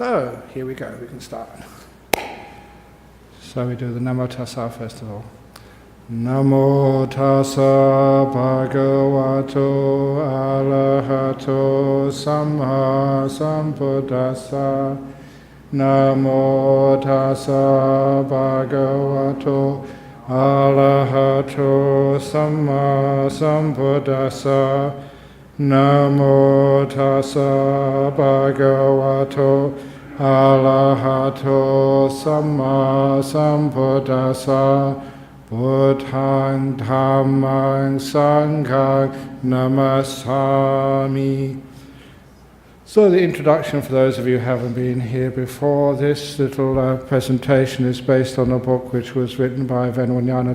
So, here we go, we can start. So we do the Namo Tassa first of all. Namo Tassa Bhagavato Arahato Samma Sambuddhassa. Namo Tassa Bhagavato Arahato Samma Sambuddhassa. Namo Tassa Bhagavato Arahato Samma Sambuddhassa. Buddhaṃ Dhammaṃ Sanghaṃ Namasami. So the introduction for those of you who haven't been here before, this little presentation is based on a book which was written by Viññāna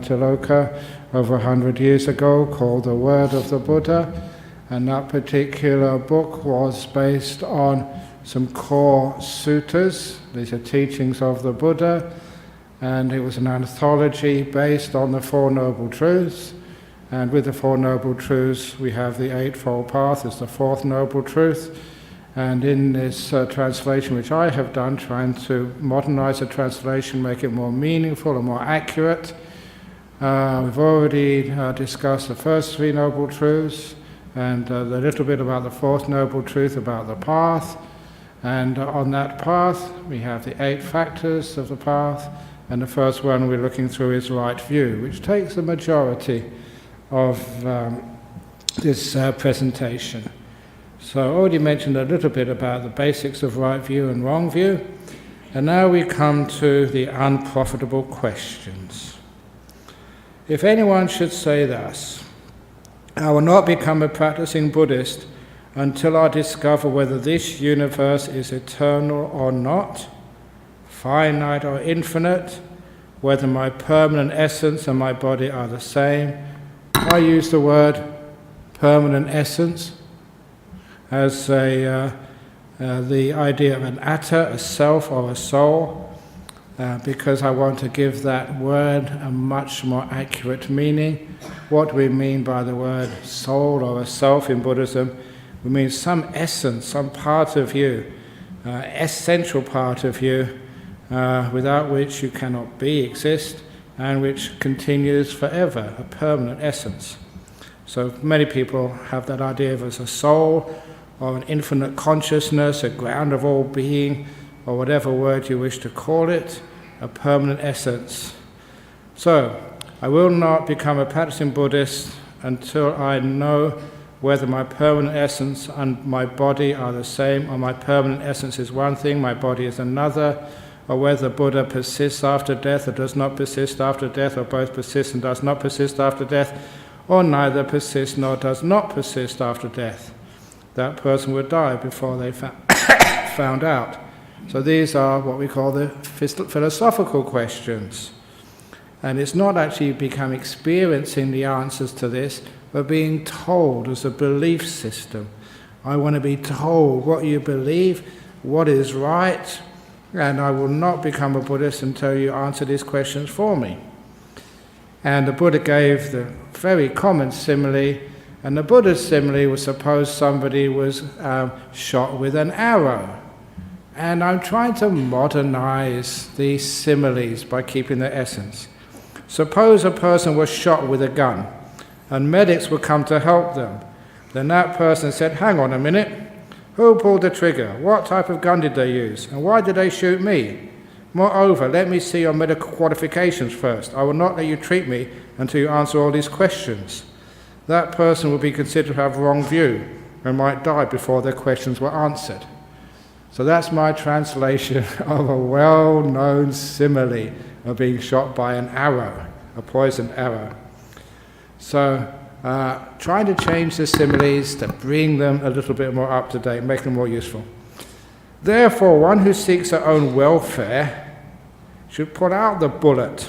over 100 years ago called The Word of the Buddha. And that particular book was based on some core suttas. These are teachings of the Buddha, and it was an anthology based on the Four Noble Truths. And with the Four Noble Truths we have the Eightfold Path as the fourth Noble Truth. And in this translation which I have done, trying to modernize the translation, make it more meaningful and more accurate, we've already discussed the first three Noble Truths, and a little bit about the fourth Noble Truth, about the path. And on that path we have the 8 factors of the path, and the first one we're looking through is right view, which takes the majority of this presentation. So I already mentioned a little bit about the basics of right view and wrong view, and now we come to the unprofitable questions. If anyone should say thus, I will not become a practicing Buddhist until I discover whether this universe is eternal or not, finite or infinite, whether my permanent essence and my body are the same. I use the word permanent essence as the idea of an atta, a self or a soul, because I want to give that word a much more accurate meaning. What do we mean by the word soul or a self in Buddhism? We mean some essence, some part of you, essential part of you, without which you cannot exist, and which continues forever, a permanent essence. So many people have that idea of as a soul, or an infinite consciousness, a ground of all being, or whatever word you wish to call it, a permanent essence. So, I will not become a practicing Buddhist until I know whether my permanent essence and my body are the same, or my permanent essence is one thing, my body is another, or whether Buddha persists after death or does not persist after death, or both persists and does not persist after death, or neither persists nor does not persist after death. That person would die before they found out. So these are what we call the philosophical questions. And it's not actually experiencing the answers to this, but being told as a belief system. I want to be told what you believe, what is right, and I will not become a Buddhist until you answer these questions for me. And the Buddha gave the very common simile, and the Buddha's simile was, suppose somebody was shot with an arrow. And I'm trying to modernize these similes by keeping their essence. Suppose a person was shot with a gun, and medics would come to help them. Then that person said, hang on a minute, who pulled the trigger? What type of gun did they use? And why did they shoot me? Moreover, let me see your medical qualifications first. I will not let you treat me until you answer all these questions. That person will be considered to have wrong view and might die before their questions were answered. So that's my translation of a well-known simile of being shot by an arrow, a poisoned arrow. So trying to change the similes to bring them a little bit more up to date, make them more useful. Therefore, one who seeks their own welfare should put out the bullet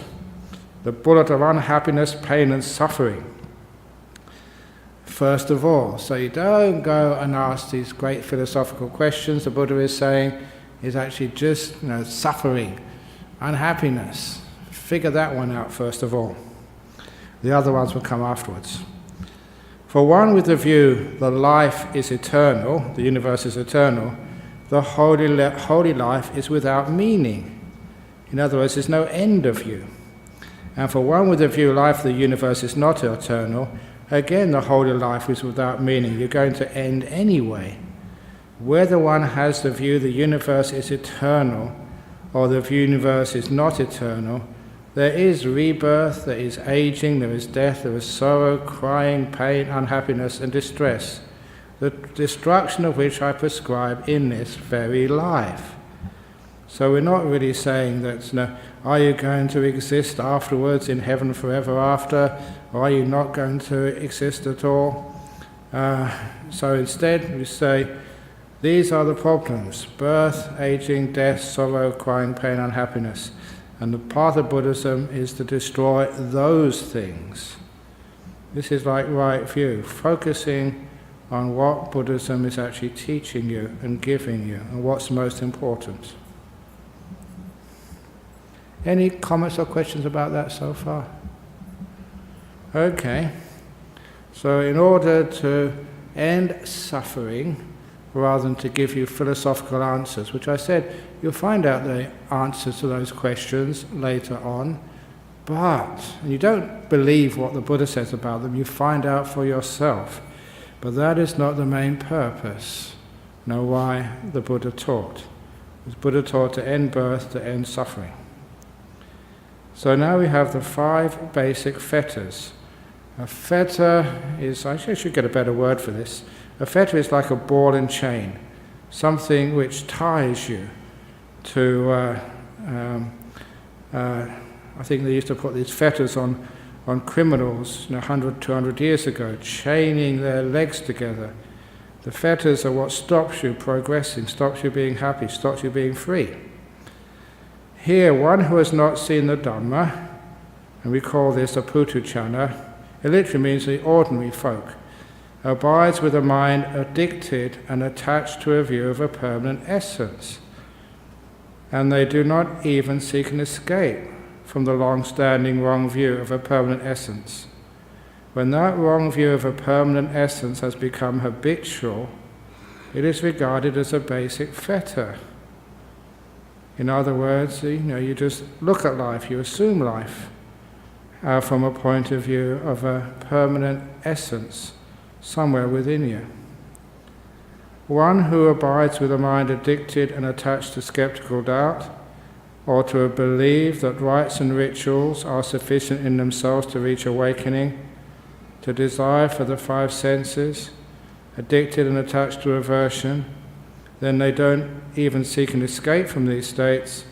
of unhappiness, pain and suffering. First of all, so you don't go and ask these great philosophical questions. The Buddha is saying is actually just suffering, unhappiness. Figure that one out first of all. The other ones will come afterwards. For one with the view that life is eternal, the universe is eternal, the holy life is without meaning. In other words, there's no end of you. And for one with the view life of the universe is not eternal, again the holy life is without meaning. You're going to end anyway. Whether one has the view the universe is eternal or the universe is not eternal, there is rebirth, there is aging, there is death, there is sorrow, crying, pain, unhappiness, and distress, the destruction of which I prescribe in this very life. So we're not really saying that, are you going to exist afterwards in heaven forever after, or are you not going to exist at all? So instead we say, these are the problems: birth, aging, death, sorrow, crying, pain, unhappiness. And the path of Buddhism is to destroy those things. This is like right view, focusing on what Buddhism is actually teaching you and giving you, and what's most important. Any comments or questions about that so far? Okay. So in order to end suffering, rather than to give you philosophical answers, which I said you'll find out the answers to those questions later on, but and you don't believe what the Buddha says about them, you find out for yourself. But that is not the main purpose. Know why the Buddha taught. The Buddha taught to end birth, to end suffering. So now we have the 5 basic fetters. A fetter is, actually I should get a better word for this. A fetter is like a ball and chain, something which ties you to, I think they used to put these fetters on criminals 100, 200 years ago, chaining their legs together. The fetters are what stops you progressing, stops you being happy, stops you being free. Here, one who has not seen the Dhamma, and we call this a putuchana, it literally means the ordinary folk, abides with a mind addicted and attached to a view of a permanent essence. And they do not even seek an escape from the long-standing wrong view of a permanent essence. When that wrong view of a permanent essence has become habitual, it is regarded as a basic fetter. In other words, you just look at life, you assume life from a point of view of a permanent essence somewhere within you. One who abides with a mind addicted and attached to skeptical doubt, or to a belief that rites and rituals are sufficient in themselves to reach awakening, to desire for the 5 senses, addicted and attached to aversion, then they don't even seek an escape from these states.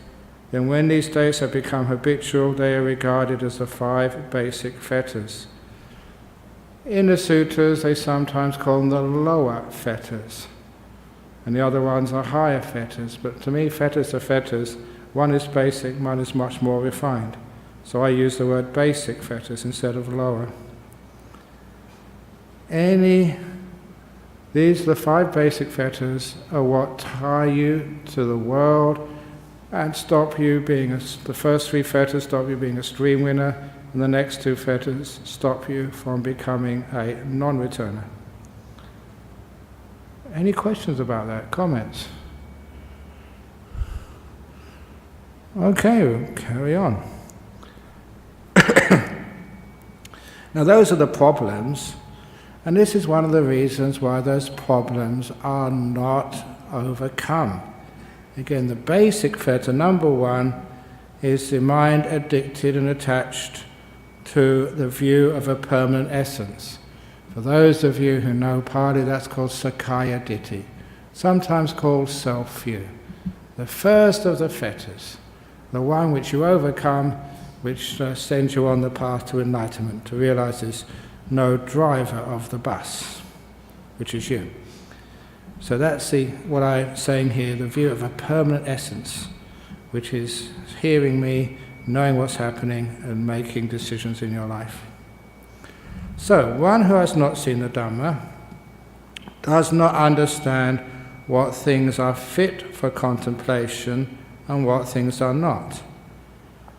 Then when these states have become habitual, they are regarded as the 5 basic fetters. In the sutras, they sometimes call them the lower fetters, and the other ones are higher fetters. But to me, fetters are fetters. One is basic, one is much more refined. So I use the word basic fetters instead of lower. These, the 5 basic fetters, are what tie you to the world and stop you being the first 3 fetters stop you being a stream winner, and the next 2 fetters stop you from becoming a non-returner. Any questions about that? Comments? Okay, we'll carry on. Now those are the problems, and this is one of the reasons why those problems are not overcome. Again, the basic fetter, number 1, is the mind addicted and attached to the view of a permanent essence. For those of you who know Pali, that's called Sakkaya Ditthi, sometimes called self-view. The first of the fetters, the one which you overcome, which sends you on the path to enlightenment, to realize there's no driver of the bus, which is you. So that's what I'm saying here, the view of a permanent essence, which is hearing me, knowing what's happening, and making decisions in your life. So, one who has not seen the Dhamma does not understand what things are fit for contemplation and what things are not.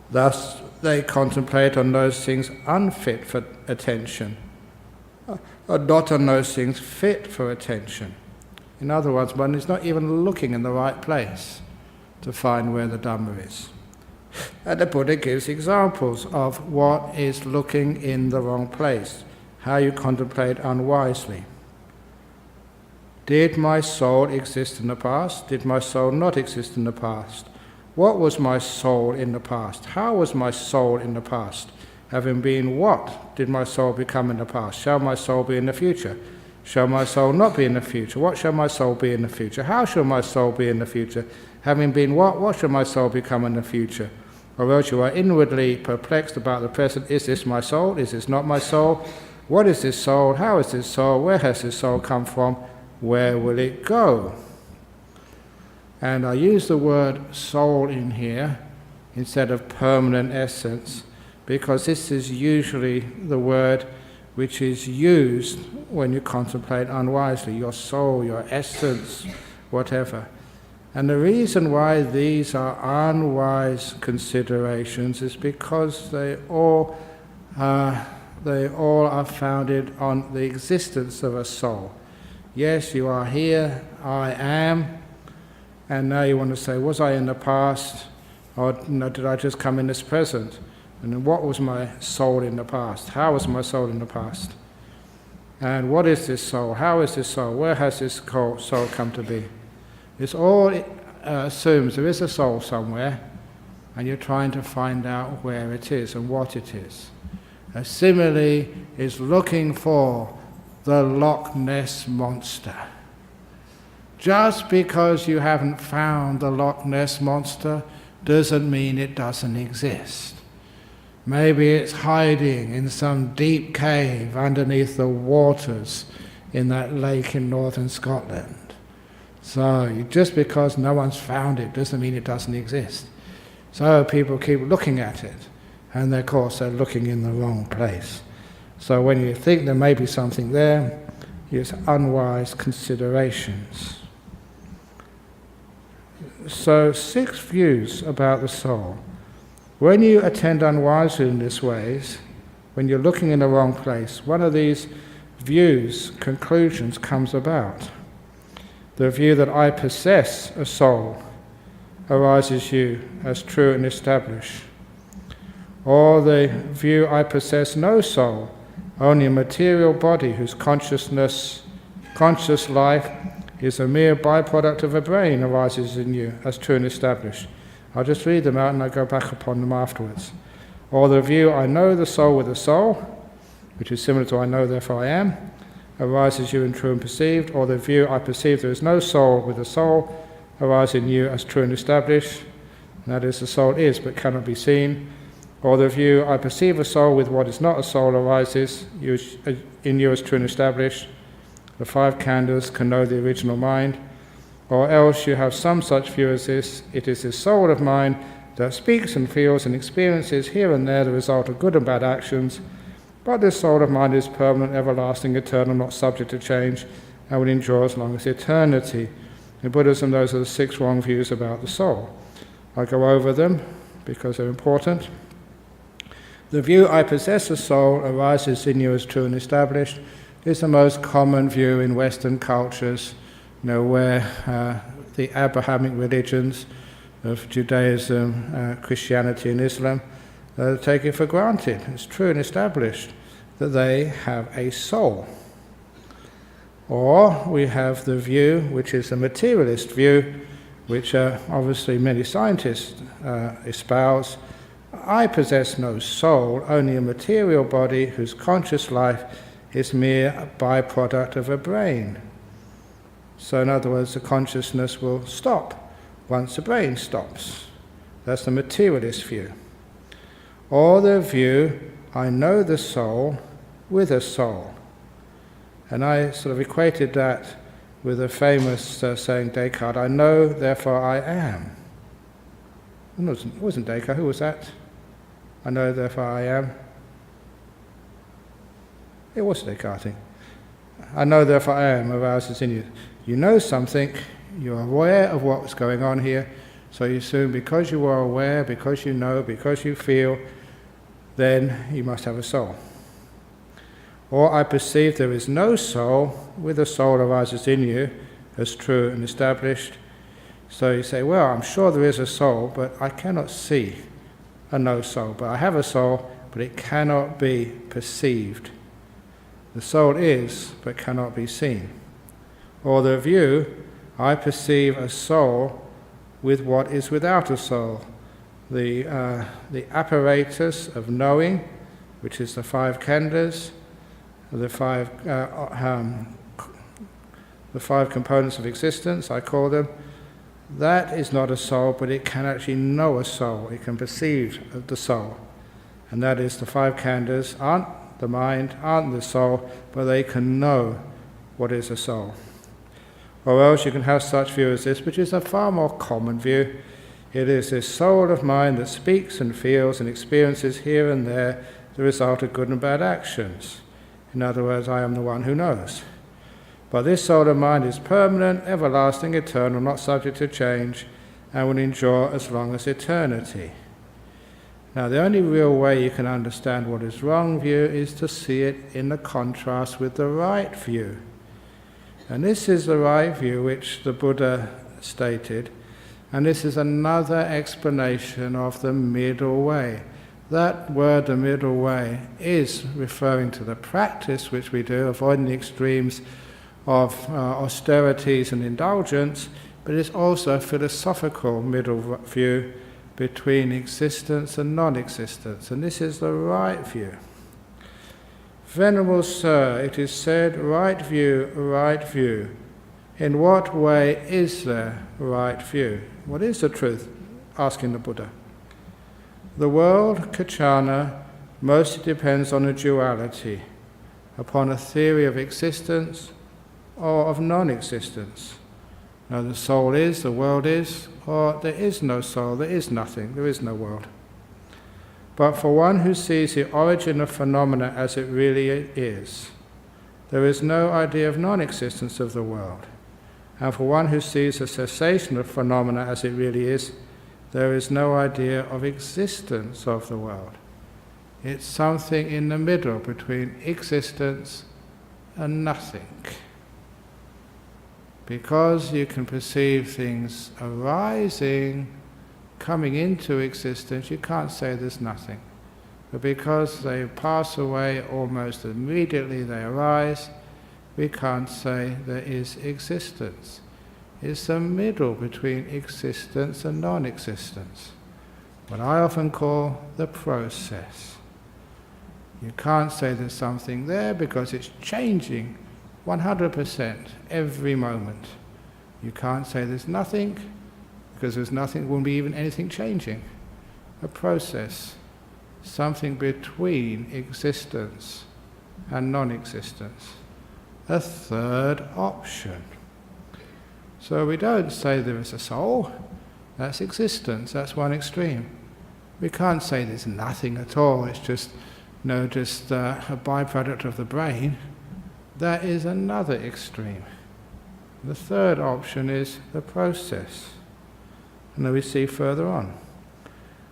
Thus, they contemplate on those things unfit for attention, or not on those things fit for attention. In other words, one is not even looking in the right place to find where the Dhamma is. And the Buddha gives examples of what is looking in the wrong place, how you contemplate unwisely. Did my soul exist in the past? Did my soul not exist in the past? What was my soul in the past? How was my soul in the past? Having been what did my soul become in the past? Shall my soul be in the future? Shall my soul not be in the future? What shall my soul be in the future? How shall my soul be in the future? Having been what shall my soul become in the future? Or else you are inwardly perplexed about the present. Is this my soul? Is this not my soul? What is this soul? How is this soul? Where has this soul come from? Where will it go? And I use the word soul in here instead of permanent essence, because this is usually the word which is used when you contemplate unwisely, your soul, your essence, whatever. And the reason why these are unwise considerations is because they all are founded on the existence of a soul. Yes, you are here, I am, and now you want to say, was I in the past, or did I just come in this present? And then what was my soul in the past? How was my soul in the past? And what is this soul? How is this soul? Where has this soul come to be? This all assumes there is a soul somewhere, and you're trying to find out where it is and what it is. A simile is looking for the Loch Ness Monster. Just because you haven't found the Loch Ness Monster doesn't mean it doesn't exist. Maybe it's hiding in some deep cave underneath the waters in that lake in northern Scotland. So just because no one's found it doesn't mean it doesn't exist. So people keep looking at it, and of course they're looking in the wrong place. So when you think there may be something there, use unwise considerations. So 6 views about the soul. When you attend unwisely in these ways, when you're looking in the wrong place, one of these views, conclusions, comes about. The view that I possess a soul arises you as true and established. Or the view I possess no soul, only a material body whose conscious life is a mere byproduct of a brain arises in you as true and established. I'll just read them out and I'll go back upon them afterwards. Or the view I know the soul with a soul, which is similar to I know therefore I am, arises you in true and perceived. Or the view I perceive there is no soul with a soul arises in you as true and established, and that is the soul is but cannot be seen. Or the view I perceive a soul with what is not a soul arises in you as true and established. The 5 khandhas can know the original mind. Or else you have some such view as this: it is this soul of mine that speaks and feels and experiences here and there the result of good and bad actions, but this soul of mine is permanent, everlasting, eternal, not subject to change, and will endure as long as eternity. In Buddhism, those are the 6 wrong views about the soul. I'll go over them because they're important. The view I possess a soul arises in you as true and established is the most common view in Western cultures, where the Abrahamic religions of Judaism, Christianity and Islam take it for granted. It's true and established that they have a soul. Or we have the view, which is a materialist view, which obviously many scientists espouse. I possess no soul, only a material body whose conscious life is mere byproduct of a brain. So in other words, the consciousness will stop once the brain stops. That's the materialist view. Or the view, I know the soul with a soul. And I sort of equated that with a famous saying, Descartes, I know, therefore I am. It wasn't Descartes, who was that? I know, therefore I am. It was Descartes, I think. I know, therefore I am, arises in you. You know something, you're aware of what's going on here, so you assume because you are aware, because you know, because you feel, then you must have a soul. Or I perceive there is no soul, with a soul arises in you, as true and established. So you say, well, I'm sure there is a soul, but I cannot see a no soul. But I have a soul, but it cannot be perceived. The soul is, but cannot be seen. Or the view, I perceive a soul with what is without a soul. The apparatus of knowing, which is the five khandhas, the five components of existence, I call them, that is not a soul, but it can actually know a soul. It can perceive the soul. And that is the five khandhas aren't the mind, aren't the soul, but they can know what is a soul. Or else you can have such view as this, which is a far more common view. It is this soul of mine that speaks and feels and experiences here and there the result of good and bad actions. In other words, I am the one who knows. But this soul of mine is permanent, everlasting, eternal, not subject to change, and will endure as long as eternity. Now, the only real way you can understand what is wrong view is to see it in the contrast with the right view. And this is the right view which the Buddha stated, and this is another explanation of the middle way. That word, the middle way, is referring to the practice which we do, avoiding the extremes of austerities and indulgence, but it's also a philosophical middle view between existence and non-existence, and this is the right view. Venerable Sir, it is said, right view, right view. In what way is there right view? What is the truth? Asking the Buddha. The world, Kachana, mostly depends on a duality, upon a theory of existence or of non-existence. Now the soul is, the world is, or there is no soul, there is nothing, there is no world. But for one who sees the origin of phenomena as it really is, there is no idea of non-existence of the world. And for one who sees the cessation of phenomena as it really is, there is no idea of existence of the world. It's something in the middle between existence and nothing. Because you can perceive things arising, coming into existence, you can't say there's nothing. But because they pass away almost immediately they arise, we can't say there is existence. It's the middle between existence and non-existence, what I often call the process. You can't say there's something there because it's changing 100% every moment. You can't say there's nothing because there's nothing, there won't be even anything changing. A process, something between existence and non-existence. A third option. So we don't say there is a soul, that's existence, that's one extreme. We can't say there's nothing at all, it's just a byproduct of the brain. That is another extreme. The third option is the process. And then we see further on.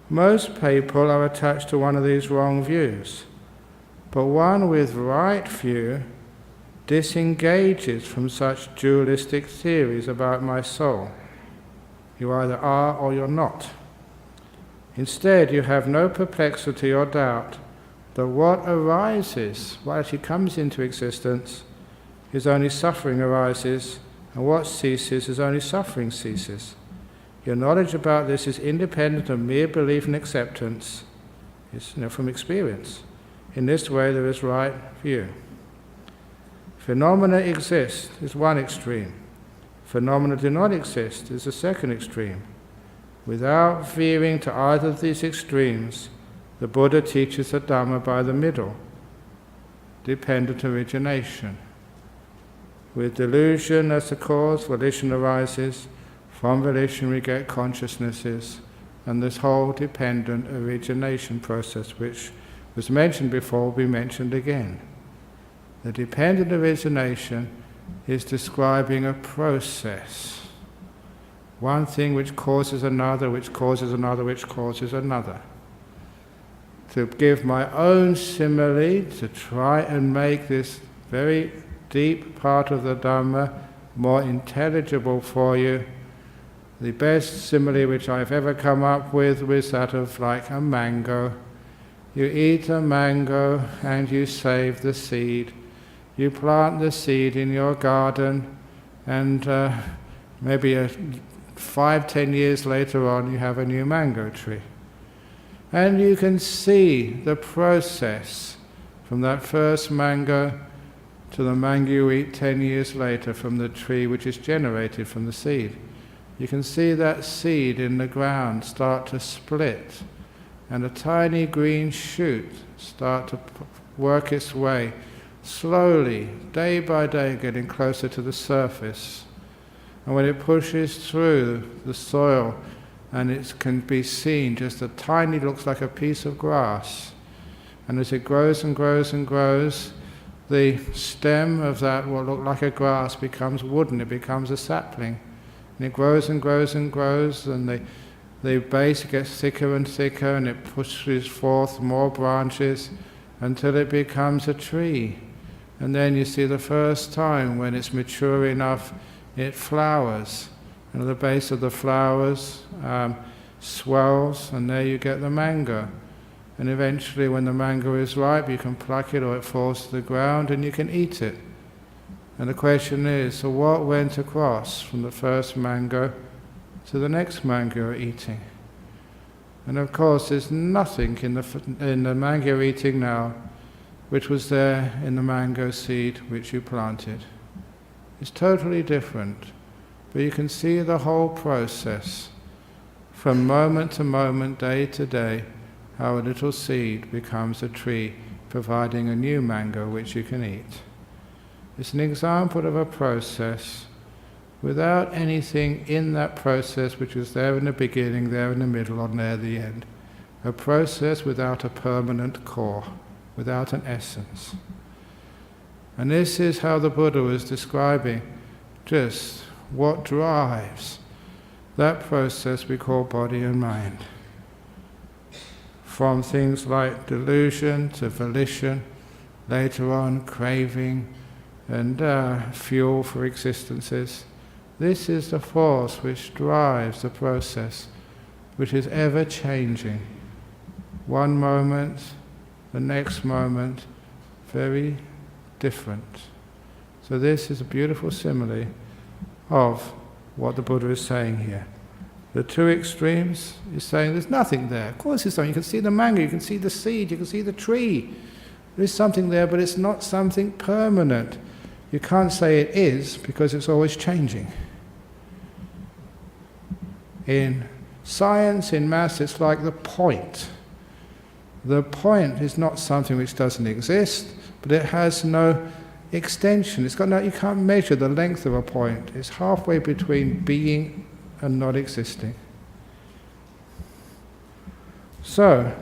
Most people are attached to one of these wrong views, but one with right view disengages from such dualistic theories about my soul. You either are or you're not. Instead, you have no perplexity or doubt that what arises, what actually comes into existence, is only suffering arises, and what ceases is only suffering ceases. Your knowledge about this is independent of mere belief and acceptance. It's from experience. In this way, there is right view. Phenomena exist is one extreme. Phenomena do not exist is the second extreme. Without veering to either of these extremes, the Buddha teaches the Dhamma by the middle, dependent origination. With delusion as the cause, volition arises. From volition we get consciousnesses, and this whole dependent origination process, which was mentioned before, will be mentioned again. The dependent origination is describing a process. One thing which causes another, which causes another, which causes another. To give my own simile, to try and make this very deep part of the Dhamma more intelligible for you. The best simile which I've ever come up with was that of like a mango. You eat a mango and you save the seed. You plant the seed in your garden, and maybe 5-10 years later on you have a new mango tree. And you can see the process from that first mango to the mango you eat 10 years later from the tree which is generated from the seed. You can see that seed in the ground start to split, and a tiny green shoot start to work its way slowly, day by day, getting closer to the surface. And when it pushes through the soil, and it can be seen just a tiny, looks like a piece of grass. And as it grows and grows and grows, the stem of that, what looked like a grass, becomes wooden, it becomes a sapling. And it grows and grows and grows, and the base gets thicker and thicker, and it pushes forth more branches until it becomes a tree. And then you see the first time when it's mature enough, it flowers. And at the base of the flowers swells, and there you get the mango. And eventually when the mango is ripe, you can pluck it or it falls to the ground and you can eat it. And the question is, so what went across from the first mango to the next mango you're eating? And of course there's nothing in the mango you're eating now which was there in the mango seed which you planted. It's totally different. But you can see the whole process from moment to moment, day to day, how a little seed becomes a tree, providing a new mango which you can eat. It's an example of a process without anything in that process which was there in the beginning, there in the middle, or there at the end. A process without a permanent core, without an essence. And this is how the Buddha was describing just what drives that process we call body and mind. From things like delusion to volition, later on craving and fuel for existences. This is the force which drives the process, which is ever changing. One moment, the next moment, very different. So this is a beautiful simile of what the Buddha is saying here. The two extremes is saying there's nothing there. Of course there's something. You can see the mango, you can see the seed, you can see the tree. There's something there, but it's not something permanent. You can't say it is because it's always changing. In science, in maths, it's like the point. The point is not something which doesn't exist, but it has no extension. It's got no, you can't measure the length of a point. It's halfway between being and not existing. So,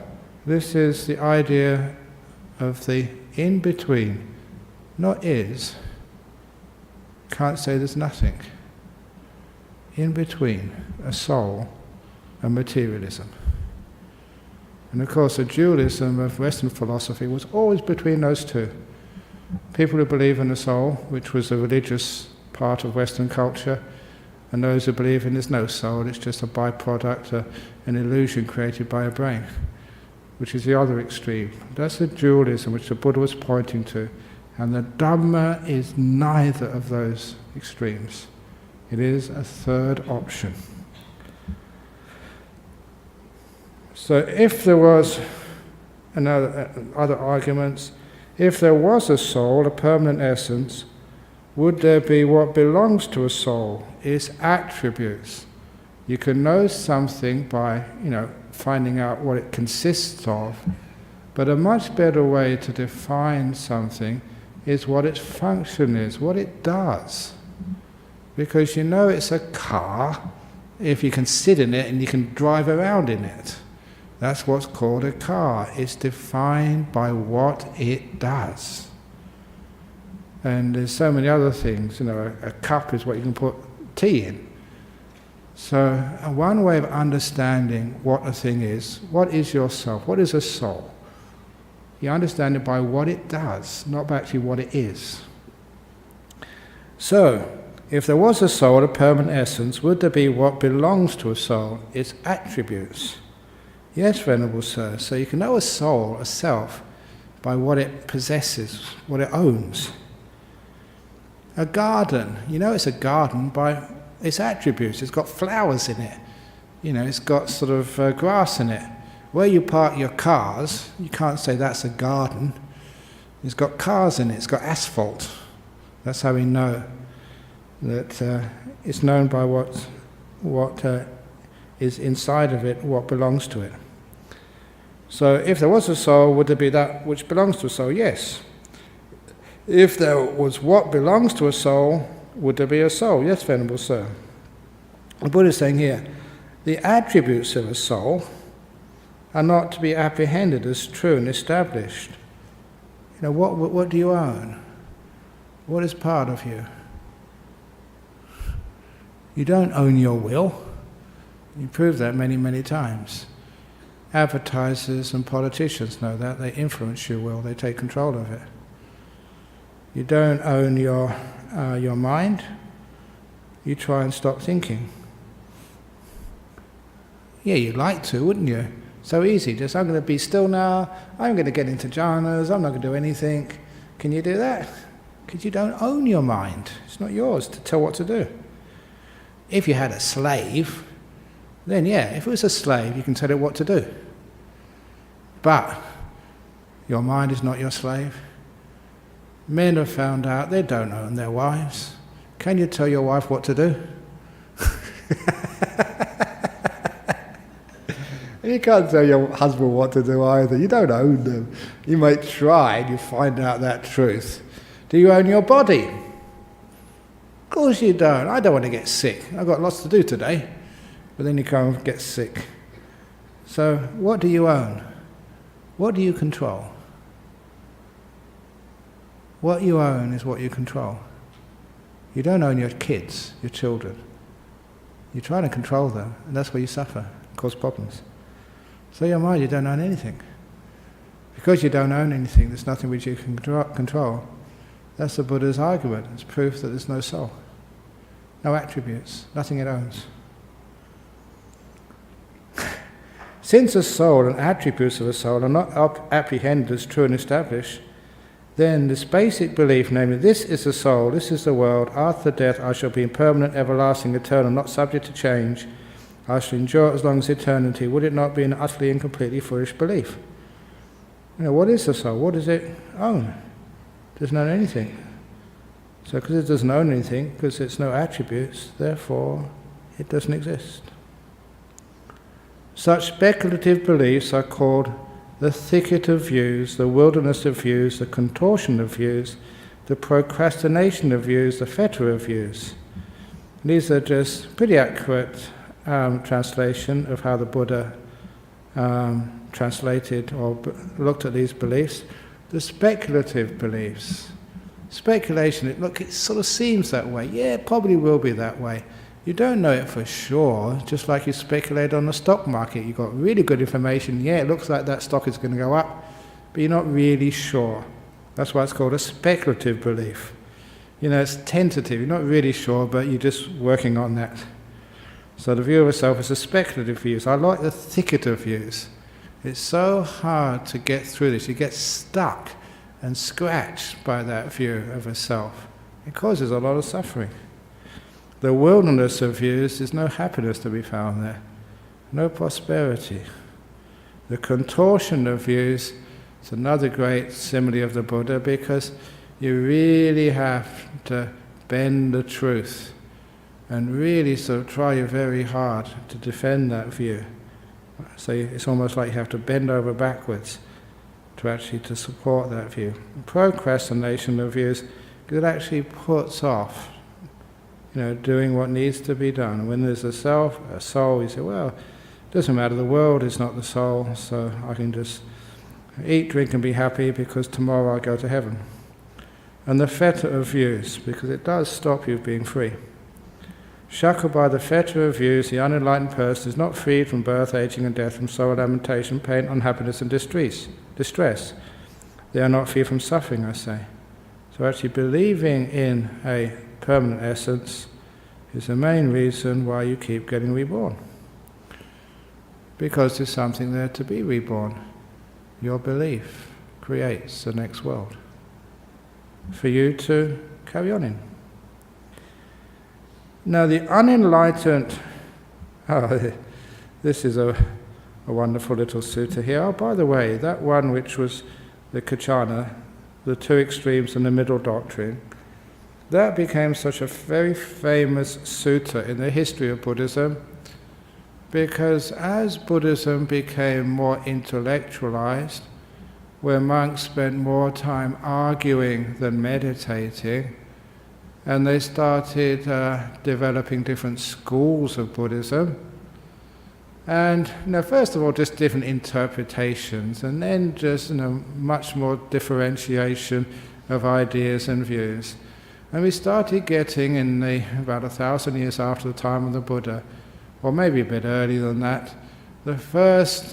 this is the idea of the in-between. Not is. Can't say there's nothing. In between a soul and materialism. And of course the dualism of Western philosophy was always between those two. People who believe in the soul, which was a religious part of Western culture, and those who believe in there's no soul, it's just a byproduct, an illusion created by a brain, which is the other extreme. That's the dualism which the Buddha was pointing to. And the Dhamma is neither of those extremes. It is a third option. So if there was other arguments, if there was a soul, a permanent essence, would there be what belongs to a soul, its attributes? You can know something by, finding out what it consists of, but a much better way to define something is what its function is, what it does. Because it's a car if you can sit in it and you can drive around in it. That's what's called a car. It's defined by what it does. And there's so many other things. A cup is what you can put tea in. So one way of understanding what a thing is, what is yourself? What is a soul? You understand it by what it does, not by actually what it is. So, if there was a soul, a permanent essence, would there be what belongs to a soul, its attributes? Yes, Venerable Sir. So you can know a soul, a self, by what it possesses, what it owns. A garden, you know it's a garden by its attributes. It's got flowers in it. It's got sort of grass in it. Where you park your cars, you can't say that's a garden. It's got cars in it. It's got asphalt. That's how we know that it's known by what is inside of it, what belongs to it. So if there was a soul, would there be that which belongs to a soul? Yes. If there was what belongs to a soul, would there be a soul? Yes, Venerable Sir. The Buddha is saying here, the attributes of a soul are not to be apprehended as true and established. What do you own? What is part of you? You don't own your will. You prove that many, many times. Advertisers and politicians know that. They influence your will. They take control of it. You don't own your mind. You try and stop thinking. Yeah, you'd like to, wouldn't you? So easy. Just, I'm going to be still now. I'm going to get into jhanas. I'm not going to do anything. Can you do that? Because you don't own your mind. It's not yours to tell what to do. If you had a slave, then yeah, if it was a slave, you can tell it what to do. But your mind is not your slave. Men have found out they don't own their wives. Can you tell your wife what to do? You can't tell your husband what to do either. You don't own them. You may try and you find out that truth. Do you own your body? Of course you don't. I don't want to get sick. I've got lots to do today. But then you come and get sick. So what do you own? What do you control? What you own is what you control. You don't own your kids, your children. You're trying to control them, and that's where you suffer, cause problems. So your mind, you don't own anything. Because you don't own anything, there's nothing which you can control. That's the Buddha's argument. It's proof that there's no soul. No attributes, nothing it owns. Since a soul and attributes of a soul are not apprehended as true and established, then this basic belief, namely, this is the soul, this is the world, after death I shall be impermanent, everlasting, eternal, not subject to change, I shall endure as long as eternity, would it not be an utterly and completely foolish belief? What is the soul? What does it own? It doesn't own anything. So because it doesn't own anything, because it's no attributes, therefore it doesn't exist. Such speculative beliefs are called the thicket of views, the wilderness of views, the contortion of views, the procrastination of views, the fetter of views. These are just pretty accurate translation of how the Buddha translated or looked at these beliefs. The speculative beliefs. Speculation, it sort of seems that way. Yeah, it probably will be that way. You don't know it for sure, just like you speculate on the stock market. You've got really good information. Yeah, it looks like that stock is going to go up, but you're not really sure. That's why it's called a speculative belief. It's tentative. You're not really sure, but you're just working on that. So the view of a self is a speculative view. So I like the thicket of views. It's so hard to get through this. You get stuck and scratched by that view of a self. It causes a lot of suffering. The wilderness of views, there's no happiness to be found there, no prosperity. The contortion of views is another great simile of the Buddha, because you really have to bend the truth and really sort of try very hard to defend that view. So it's almost like you have to bend over backwards to support that view. Procrastination of views, because it actually puts off doing what needs to be done. When there's a self, a soul, you say, well, it doesn't matter, the world is not the soul, so I can just eat, drink and be happy because tomorrow I'll go to heaven. And the fetter of views, because it does stop you being free. Shackled by the fetter of views, the unenlightened person is not freed from birth, aging and death, from sorrow, lamentation, pain, unhappiness and distress. They are not free from suffering, I say. So actually believing in a permanent essence, is the main reason why you keep getting reborn. Because there's something there to be reborn. Your belief creates the next world for you to carry on in. Now the unenlightened, this is a wonderful little sutta here. Oh, by the way, that one which was the Kachana, the two extremes and the middle doctrine, that became such a very famous sutta in the history of Buddhism, because as Buddhism became more intellectualized, where monks spent more time arguing than meditating, and they started developing different schools of Buddhism, and first of all just different interpretations, and then just much more differentiation of ideas and views. And we started getting in about 1,000 years after the time of the Buddha, or maybe a bit earlier than that, the first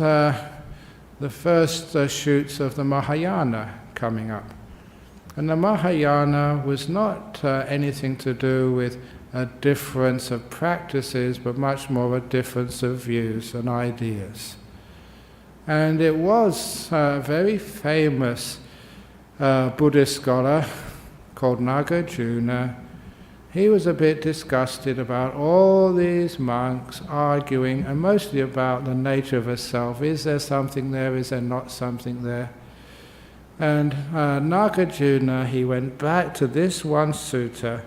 shoots of the Mahayana coming up. And the Mahayana was not anything to do with a difference of practices, but much more a difference of views and ideas. And it was a very famous Buddhist scholar called Nagarjuna. He was a bit disgusted about all these monks arguing, and mostly about the nature of a self. Is there something there? Is there not something there? And Nagarjuna, he went back to this one sutta.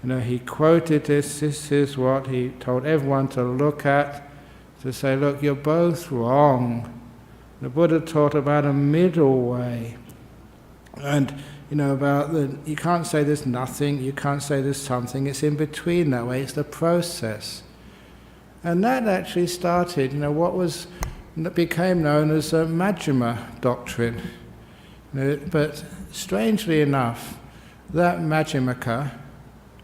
He quoted this. This is what he told everyone to look at, to say, look, you're both wrong. The Buddha taught about a middle way. And about you can't say there's nothing, you can't say there's something, it's in between that way, it's the process. And that actually started, that became known as the Majjhima doctrine. But strangely enough, that Majjhimaka,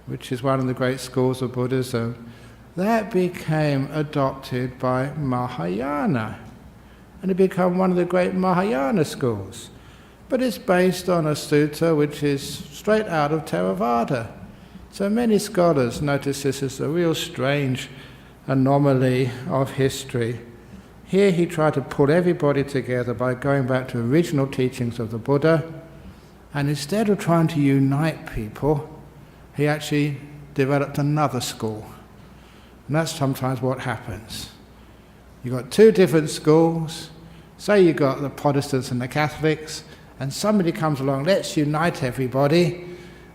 which is one of the great schools of Buddhism, that became adopted by Mahayana. And it became one of the great Mahayana schools. But it's based on a sutta which is straight out of Theravada. So many scholars notice this as a real strange anomaly of history. Here he tried to pull everybody together by going back to original teachings of the Buddha, and instead of trying to unite people, he actually developed another school. And that's sometimes what happens. You've got two different schools. Say you've got the Protestants and the Catholics, and somebody comes along, let's unite everybody,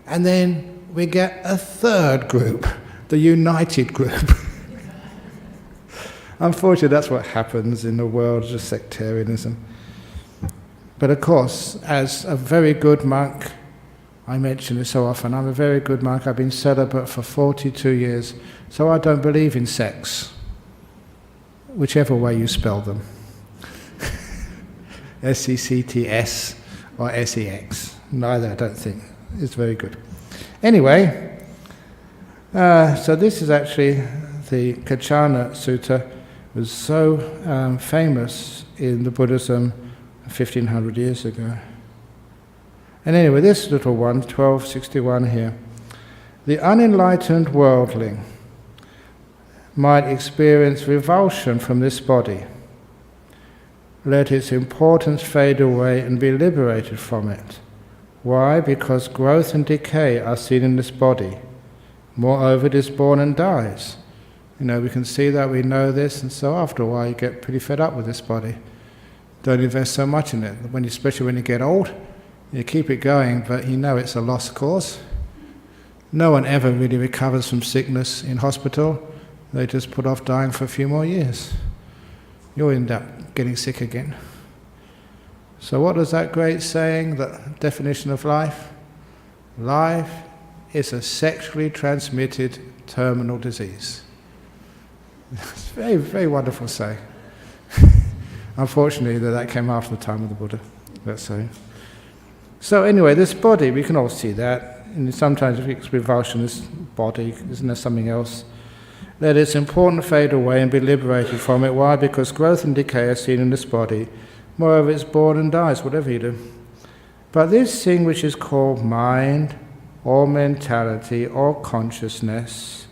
and then we get a third group, the united group. Unfortunately, that's what happens in the world of sectarianism. But of course, as a very good monk, I mention this so often, I'm a very good monk, I've been celibate for 42 years, so I don't believe in sects, whichever way you spell them. S-E-C-T-S or S-E-X. Neither, I don't think. It's very good. Anyway, so this is actually the Kachana Sutta, was so famous in the Buddhism 1,500 years ago. And anyway, this little one, 1261 here. The unenlightened worldling might experience revulsion from this body. Let its importance fade away and be liberated from it. Why? Because growth and decay are seen in this body. Moreover, it is born and dies. We can see that, we know this, and so after a while you get pretty fed up with this body. Don't invest so much in it. Especially when you get old, you keep it going, but it's a lost cause. No one ever really recovers from sickness in hospital. They just put off dying for a few more years. You'll end up getting sick again. So what is that great saying, the definition of life? Life is a sexually transmitted terminal disease. It's a very, very wonderful saying. Unfortunately, that came after the time of the Buddha, that saying. So anyway, this body, we can all see that. And sometimes if it's revulsion, this body, isn't there something else? Let its importance fade away and be liberated from it. Why? Because growth and decay are seen in this body. Moreover, it's born and dies, whatever you do. But this thing which is called mind or mentality or consciousness.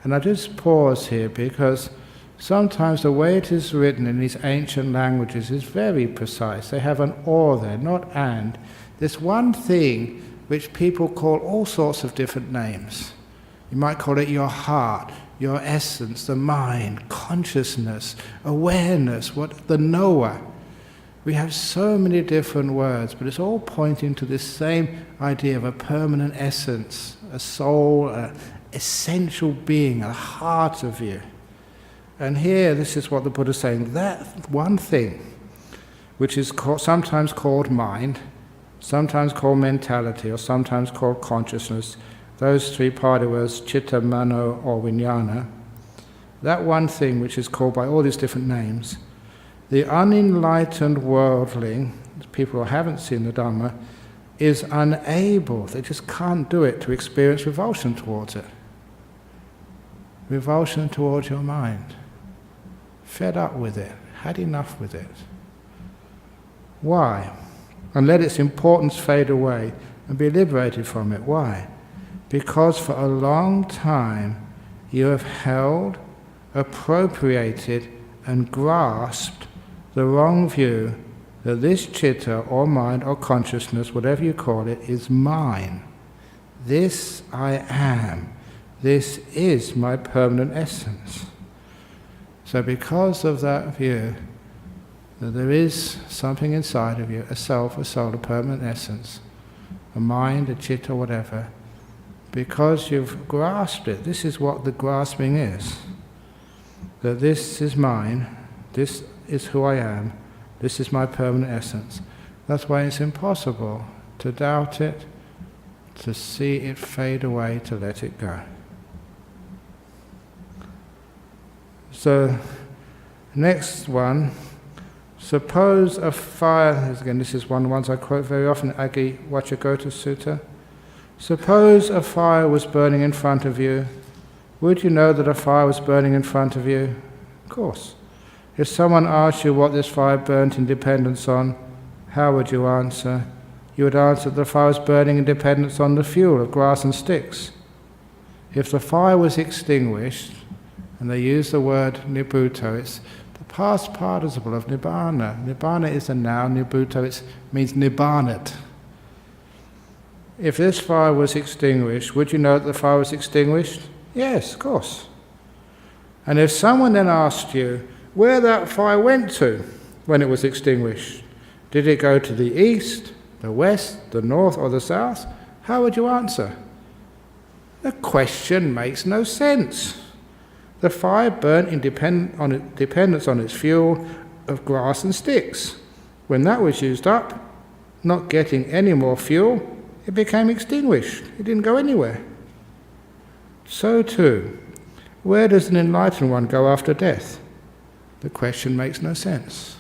And I just pause here because sometimes the way it is written in these ancient languages is very precise. They have an or there, not and. This one thing which people call all sorts of different names. You might call it your heart, your essence, the mind, consciousness, awareness, the knower. We have so many different words, but it's all pointing to this same idea of a permanent essence, a soul, an essential being, a heart of you. And here, this is what the Buddha is saying, that one thing, which is sometimes called mind, sometimes called mentality, or sometimes called consciousness, those three Pali words, citta, mano, or Viññāna, that one thing which is called by all these different names, the unenlightened worldling, people who haven't seen the Dhamma, is unable, they just can't do it, to experience revulsion towards it. Revulsion towards your mind. Fed up with it, had enough with it. Why? And let its importance fade away and be liberated from it. Why? Because for a long time you have held, appropriated and grasped the wrong view that this citta or mind or consciousness, whatever you call it, is mine. This I am. This is my permanent essence. So because of that view, that there is something inside of you, a self, a soul, a permanent essence, a mind, a citta, whatever, because you've grasped it, this is what the grasping is, that this is mine, this is who I am, this is my permanent essence. That's why it's impossible to doubt it, to see it fade away, to let it go. So, next one, suppose a fire, again this is one of the ones I quote very often, Agi Vachagota Sutta. Suppose a fire was burning in front of you. Would you know that a fire was burning in front of you? Of course. If someone asked you what this fire burnt in dependence on, how would you answer? You would answer that the fire was burning in dependence on the fuel of grass and sticks. If the fire was extinguished, and they use the word nibbutto, it's the past participle of nibbana. Nibbana is a noun, nibbutto means nibbanat. If this fire was extinguished, would you know that the fire was extinguished? Yes, of course. And if someone then asked you where that fire went to when it was extinguished, did it go to the east, the west, the north, or the south? How would you answer? The question makes no sense. The fire burnt in dependence on its fuel of grass and sticks. When that was used up, not getting any more fuel, it became extinguished. It didn't go anywhere. So too, where does an enlightened one go after death? The question makes no sense.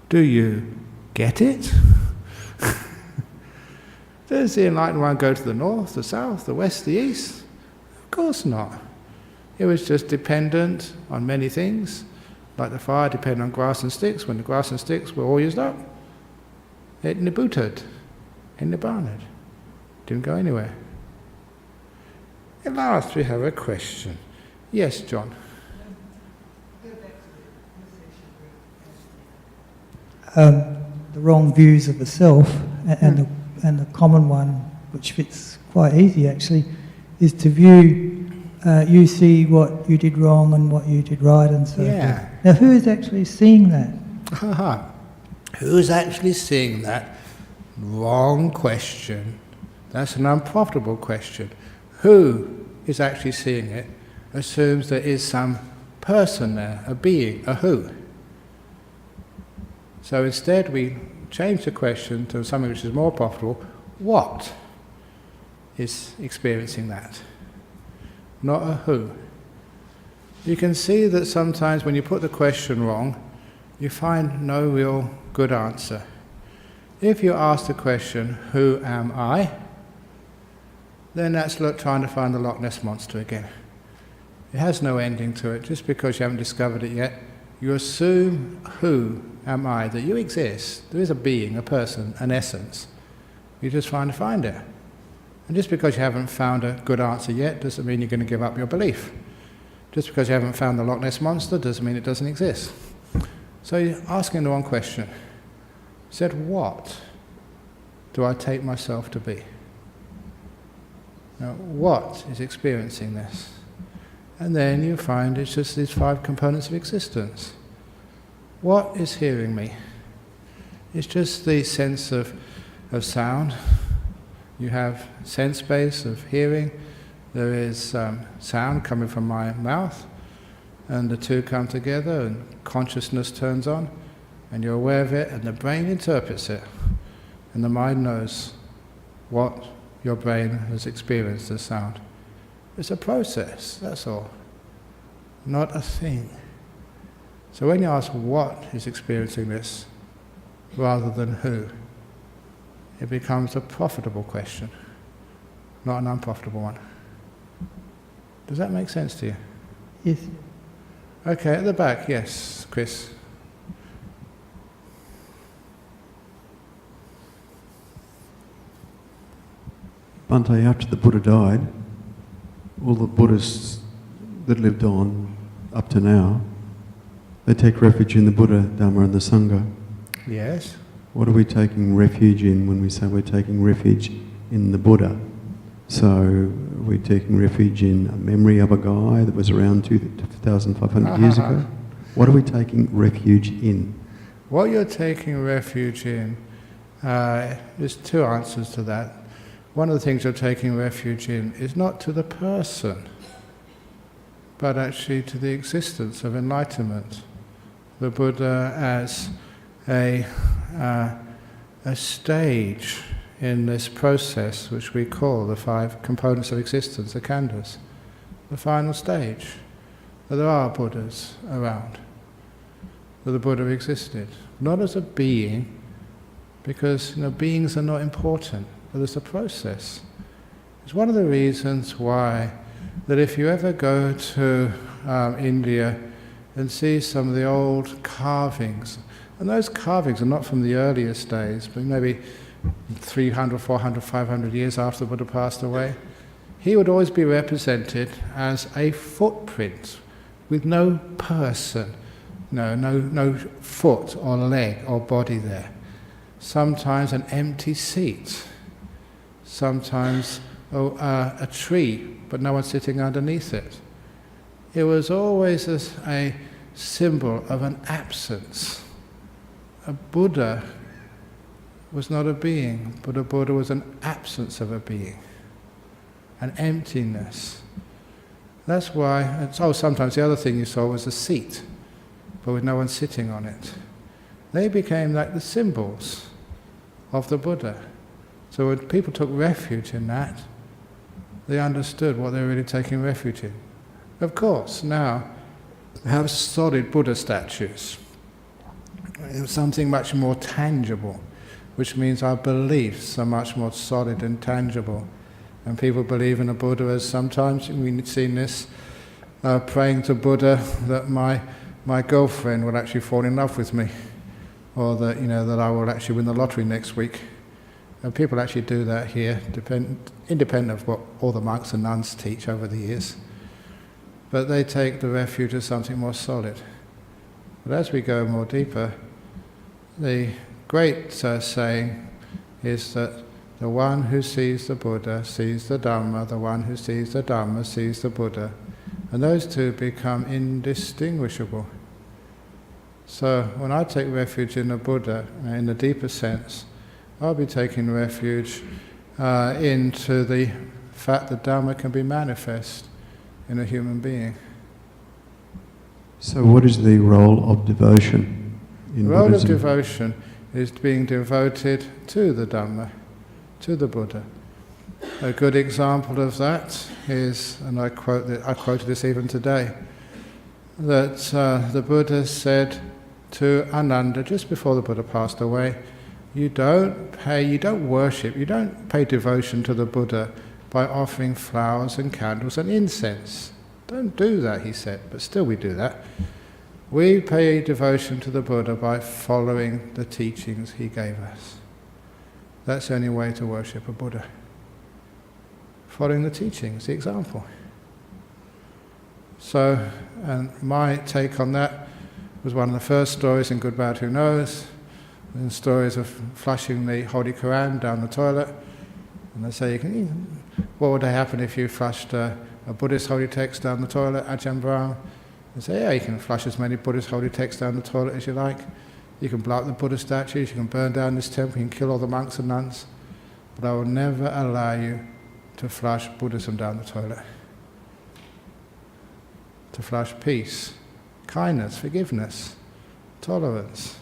Do you get it? Does the enlightened one go to the north, the south, the west, the east? Of course not. It was just dependent on many things, like the fire depended on grass and sticks. When the grass and sticks were all used up, it nibbutted, it nibbanat. Didn't go anywhere. At last we have a question. Yes, John? The wrong views of the self, and the common one, which fits quite easy actually, is to view, you see what you did wrong and what you did right and so forth. Now who is actually seeing that? Who's actually seeing that? Wrong question. That's an unprofitable question. Who is actually seeing it assumes there is some person there, a being, a who. So instead we change the question to something which is more profitable. What is experiencing that? Not a who. You can see that sometimes when you put the question wrong, you find no real good answer. If you ask the question, who am I? Then that's trying to find the Loch Ness Monster again. It has no ending to it. Just because you haven't discovered it yet, you assume, who am I? That you exist. There is a being, a person, an essence. You just trying to find it. And just because you haven't found a good answer yet doesn't mean you're going to give up your belief. Just because you haven't found the Loch Ness Monster doesn't mean it doesn't exist. So you're asking the wrong question. He said, what do I take myself to be? Now, what is experiencing this? And then you find it's just these 5 components of existence. What is hearing me? It's just the sense of sound. You have sense base of hearing. There is sound coming from my mouth, and the two come together and consciousness turns on, and you're aware of it, and the brain interprets it, and the mind knows what your brain has experienced as sound. It's a process, that's all, not a thing. So when you ask what is experiencing this, rather than who, it becomes a profitable question, not an unprofitable one. Does that make sense to you? Yes. Okay, at the back, yes, Chris. Bhante, after the Buddha died, all the Buddhists that lived on up to now, they take refuge in the Buddha, Dhamma and the Sangha. Yes. What are we taking refuge in when we say we're taking refuge in the Buddha? So we're taking refuge in a memory of a guy that was around 2,500 years ago? What are we taking refuge in? What you're taking refuge in, there's 2 answers to that. One of the things you're taking refuge in is not to the person, but actually to the existence of enlightenment. The Buddha as a stage in this process which we call the 5 components of existence, the khandhas, the final stage. That there are Buddhas around, that the Buddha existed, not as a being, because beings are not important, but as a process. It's one of the reasons why that if you ever go to India and see some of the old carvings, and those carvings are not from the earliest days, but maybe 300, 400, 500 years after the Buddha passed away, he would always be represented as a footprint with no person, no foot or leg or body there. Sometimes an empty seat, sometimes a tree, but no one sitting underneath it. It was always a symbol of an absence. A Buddha was not a being, but a Buddha was an absence of a being, an emptiness. That's why, sometimes the other thing you saw was a seat, but with no one sitting on it. They became like the symbols of the Buddha. So when people took refuge in that, they understood what they were really taking refuge in. Of course, now, we have solid Buddha statues. Something much more tangible, which means our beliefs are much more solid and tangible. And people believe in a Buddha as sometimes, we've seen this, praying to Buddha that my girlfriend will actually fall in love with me, or that that I will actually win the lottery next week. And people actually do that here, independent of what all the monks and nuns teach over the years. But they take the refuge of something more solid. But as we go more deeper, the great saying is that the one who sees the Buddha sees the Dhamma, the one who sees the Dhamma sees the Buddha. And those two become indistinguishable. So when I take refuge in the Buddha, in the deeper sense, I'll be taking refuge into the fact that Dhamma can be manifest in a human being. So what is the role of devotion in Buddhism? The role of devotion is being devoted to the Dhamma, to the Buddha. A good example of that is, and I quoted this even today, that the Buddha said to Ananda just before the Buddha passed away, you don't worship, you don't pay devotion to the Buddha by offering flowers and candles and incense. Don't do that, he said, but still we do that. We pay devotion to the Buddha by following the teachings he gave us. That's the only way to worship a Buddha. Following the teachings, the example. So, and my take on that was one of the first stories in Good, Bad, Who Knows, and stories of flushing the Holy Quran down the toilet. And they say, what would happen if you flushed a Buddhist holy text down the toilet, Ajahn Brahm? They say, yeah, you can flush as many Buddhist holy texts down the toilet as you like. You can blow up the Buddha statues, you can burn down this temple, you can kill all the monks and nuns. But I will never allow you to flush Buddhism down the toilet. To flush peace, kindness, forgiveness, tolerance.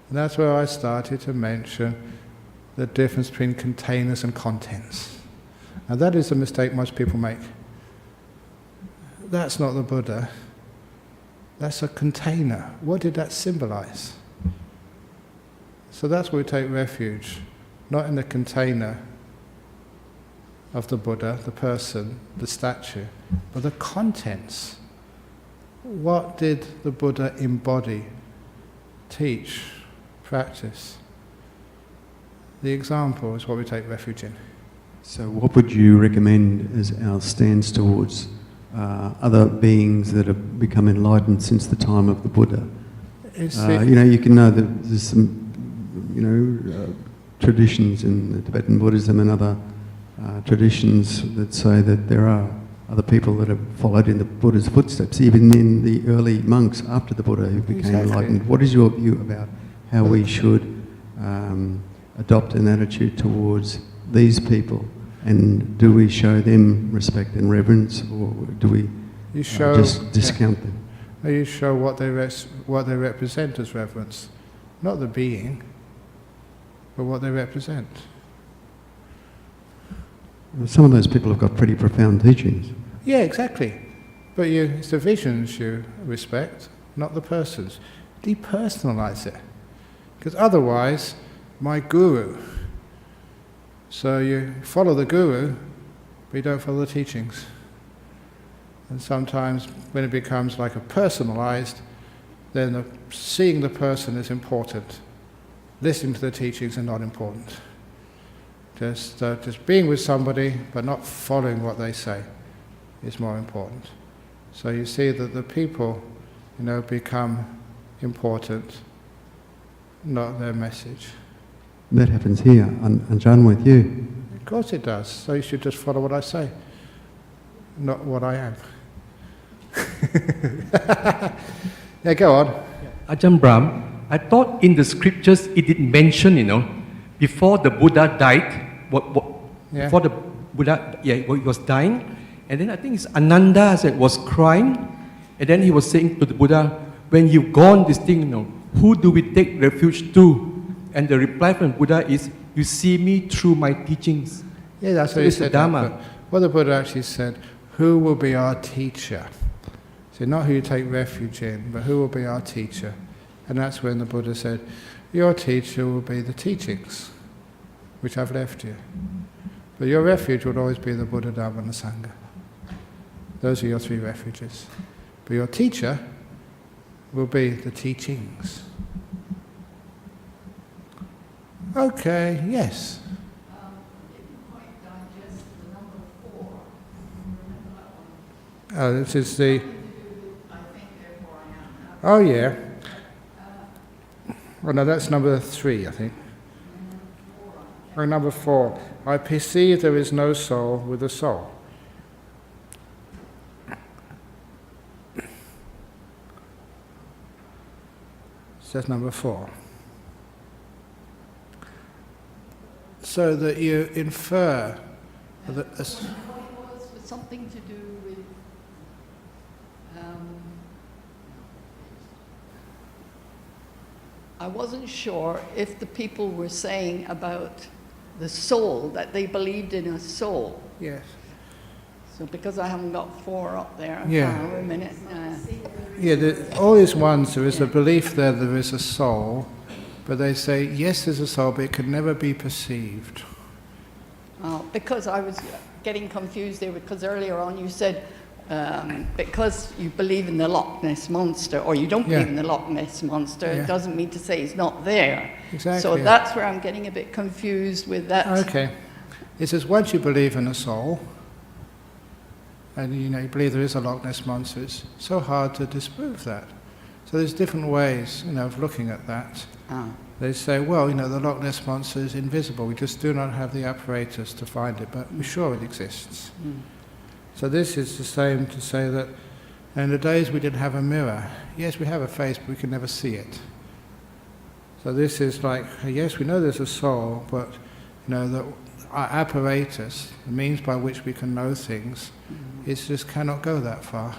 And that's where I started to mention the difference between containers and contents. And that is a mistake most people make. That's not the Buddha. That's a container. What did that symbolize? So that's where we take refuge, not in the container of the Buddha, the person, the statue, but the contents. What did the Buddha embody, teach, practice? The example is what we take refuge in. So what would you recommend as our stance towards other beings that have become enlightened since the time of the Buddha? You can know that there's some, traditions in the Tibetan Buddhism and other traditions that say that there are other people that have followed in the Buddha's footsteps, even in the early monks after the Buddha who became enlightened. What is your view about how we should adopt an attitude towards these people, and do we show them respect and reverence, or do we just discount them? You show what they represent as reverence, not the being, but what they represent. Some of those people have got pretty profound teachings. Yeah, exactly. But it's the visions you respect, not the persons. Depersonalize it. Because otherwise, my guru. So you follow the guru, but you don't follow the teachings. And sometimes when it becomes like a personalized, then seeing the person is important. Listening to the teachings are not important. Just being with somebody, but not following what they say, is more important. So you see that the people, become important, not their message. That happens here, Ajahn, with you. Of course it does. So you should just follow what I say, not what I am. Yeah, go on. Ajahn Brahm, I thought in the scriptures it did mention, before the Buddha died, before the Buddha he was dying, and then I think it's Ananda was crying, and then he was saying to the Buddha, when you've gone this thing, who do we take refuge to? And the reply from Buddha is, you see me through my teachings. Yeah, that's what he said. What the Buddha actually said, who will be our teacher? So not who you take refuge in, but who will be our teacher? And that's when the Buddha said, your teacher will be the teachings which I've left you. But your refuge would always be the Buddha, Dhamma and the Sangha. Those are your three refuges. But your teacher will be the teachings. Okay, yes. Oh, this is the... Oh, yeah. Oh, no, that's number 3, I think. Or number 4. I perceive there is no soul with a soul. So that's number 4. So that you infer that... It was something to do with... I wasn't sure if the people were saying about the soul, that they believed in a soul. Yes. So because I haven't got 4 up there, Yeah. a minute. All these ones, there is a belief there is a soul, but they say, yes, there's a soul, but it can never be perceived. Because I was getting confused there, because earlier on you said because you believe in the Loch Ness Monster, or you don't believe in the Loch Ness Monster, it doesn't mean to say it's not there. Exactly. So that's where I'm getting a bit confused with that. Okay. It says once you believe in a soul, and you believe there is a Loch Ness Monster, it's so hard to disprove that. So there's different ways, of looking at that. They say, well, the Loch Ness Monster is invisible. We just do not have the apparatus to find it, but we're sure it exists. So this is the same to say that in the days we didn't have a mirror, yes, we have a face, but we can never see it. So this is like, yes, we know there's a soul, but that our apparatus, the means by which we can know things, it just cannot go that far.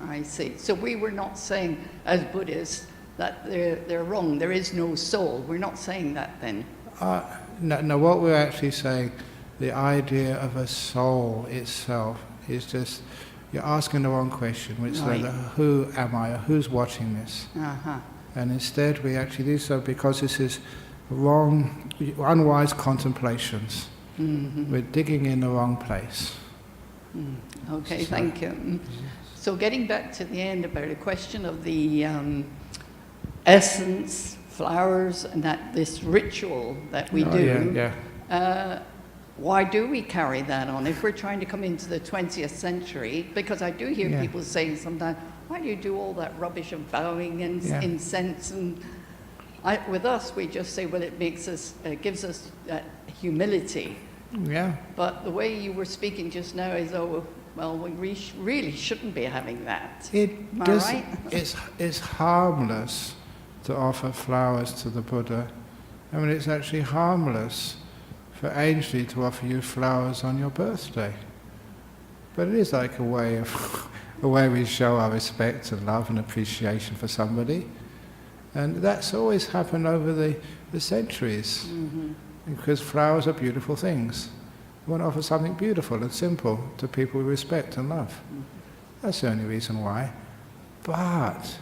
I see. So we were not saying, as Buddhists, that they're wrong. There is no soul. We're not saying that then. No, what we're actually saying, the idea of a soul itself is just, you're asking the wrong question, which is like, who am I, or who's watching this? And instead we actually do so because this is wrong, unwise contemplations. We're digging in the wrong place. Okay, thank you. So getting back to the end about a question of the essence, flowers, and this ritual that we do. Why do we carry that on? If we're trying to come into the 20th century, because I do hear people saying sometimes, why do you do all that rubbish of bowing and incense? And with us, we just say, well, it makes us, gives us humility. Yeah. But the way you were speaking just now is, well, we really shouldn't be having that. Am I right? It's harmless to offer flowers to the Buddha. I mean, it's actually harmless for Ainsley to offer you flowers on your birthday. But it is like a way we show our respect and love and appreciation for somebody. And that's always happened over the centuries. Because flowers are beautiful things. We want to offer something beautiful and simple to people we respect and love. That's the only reason why. But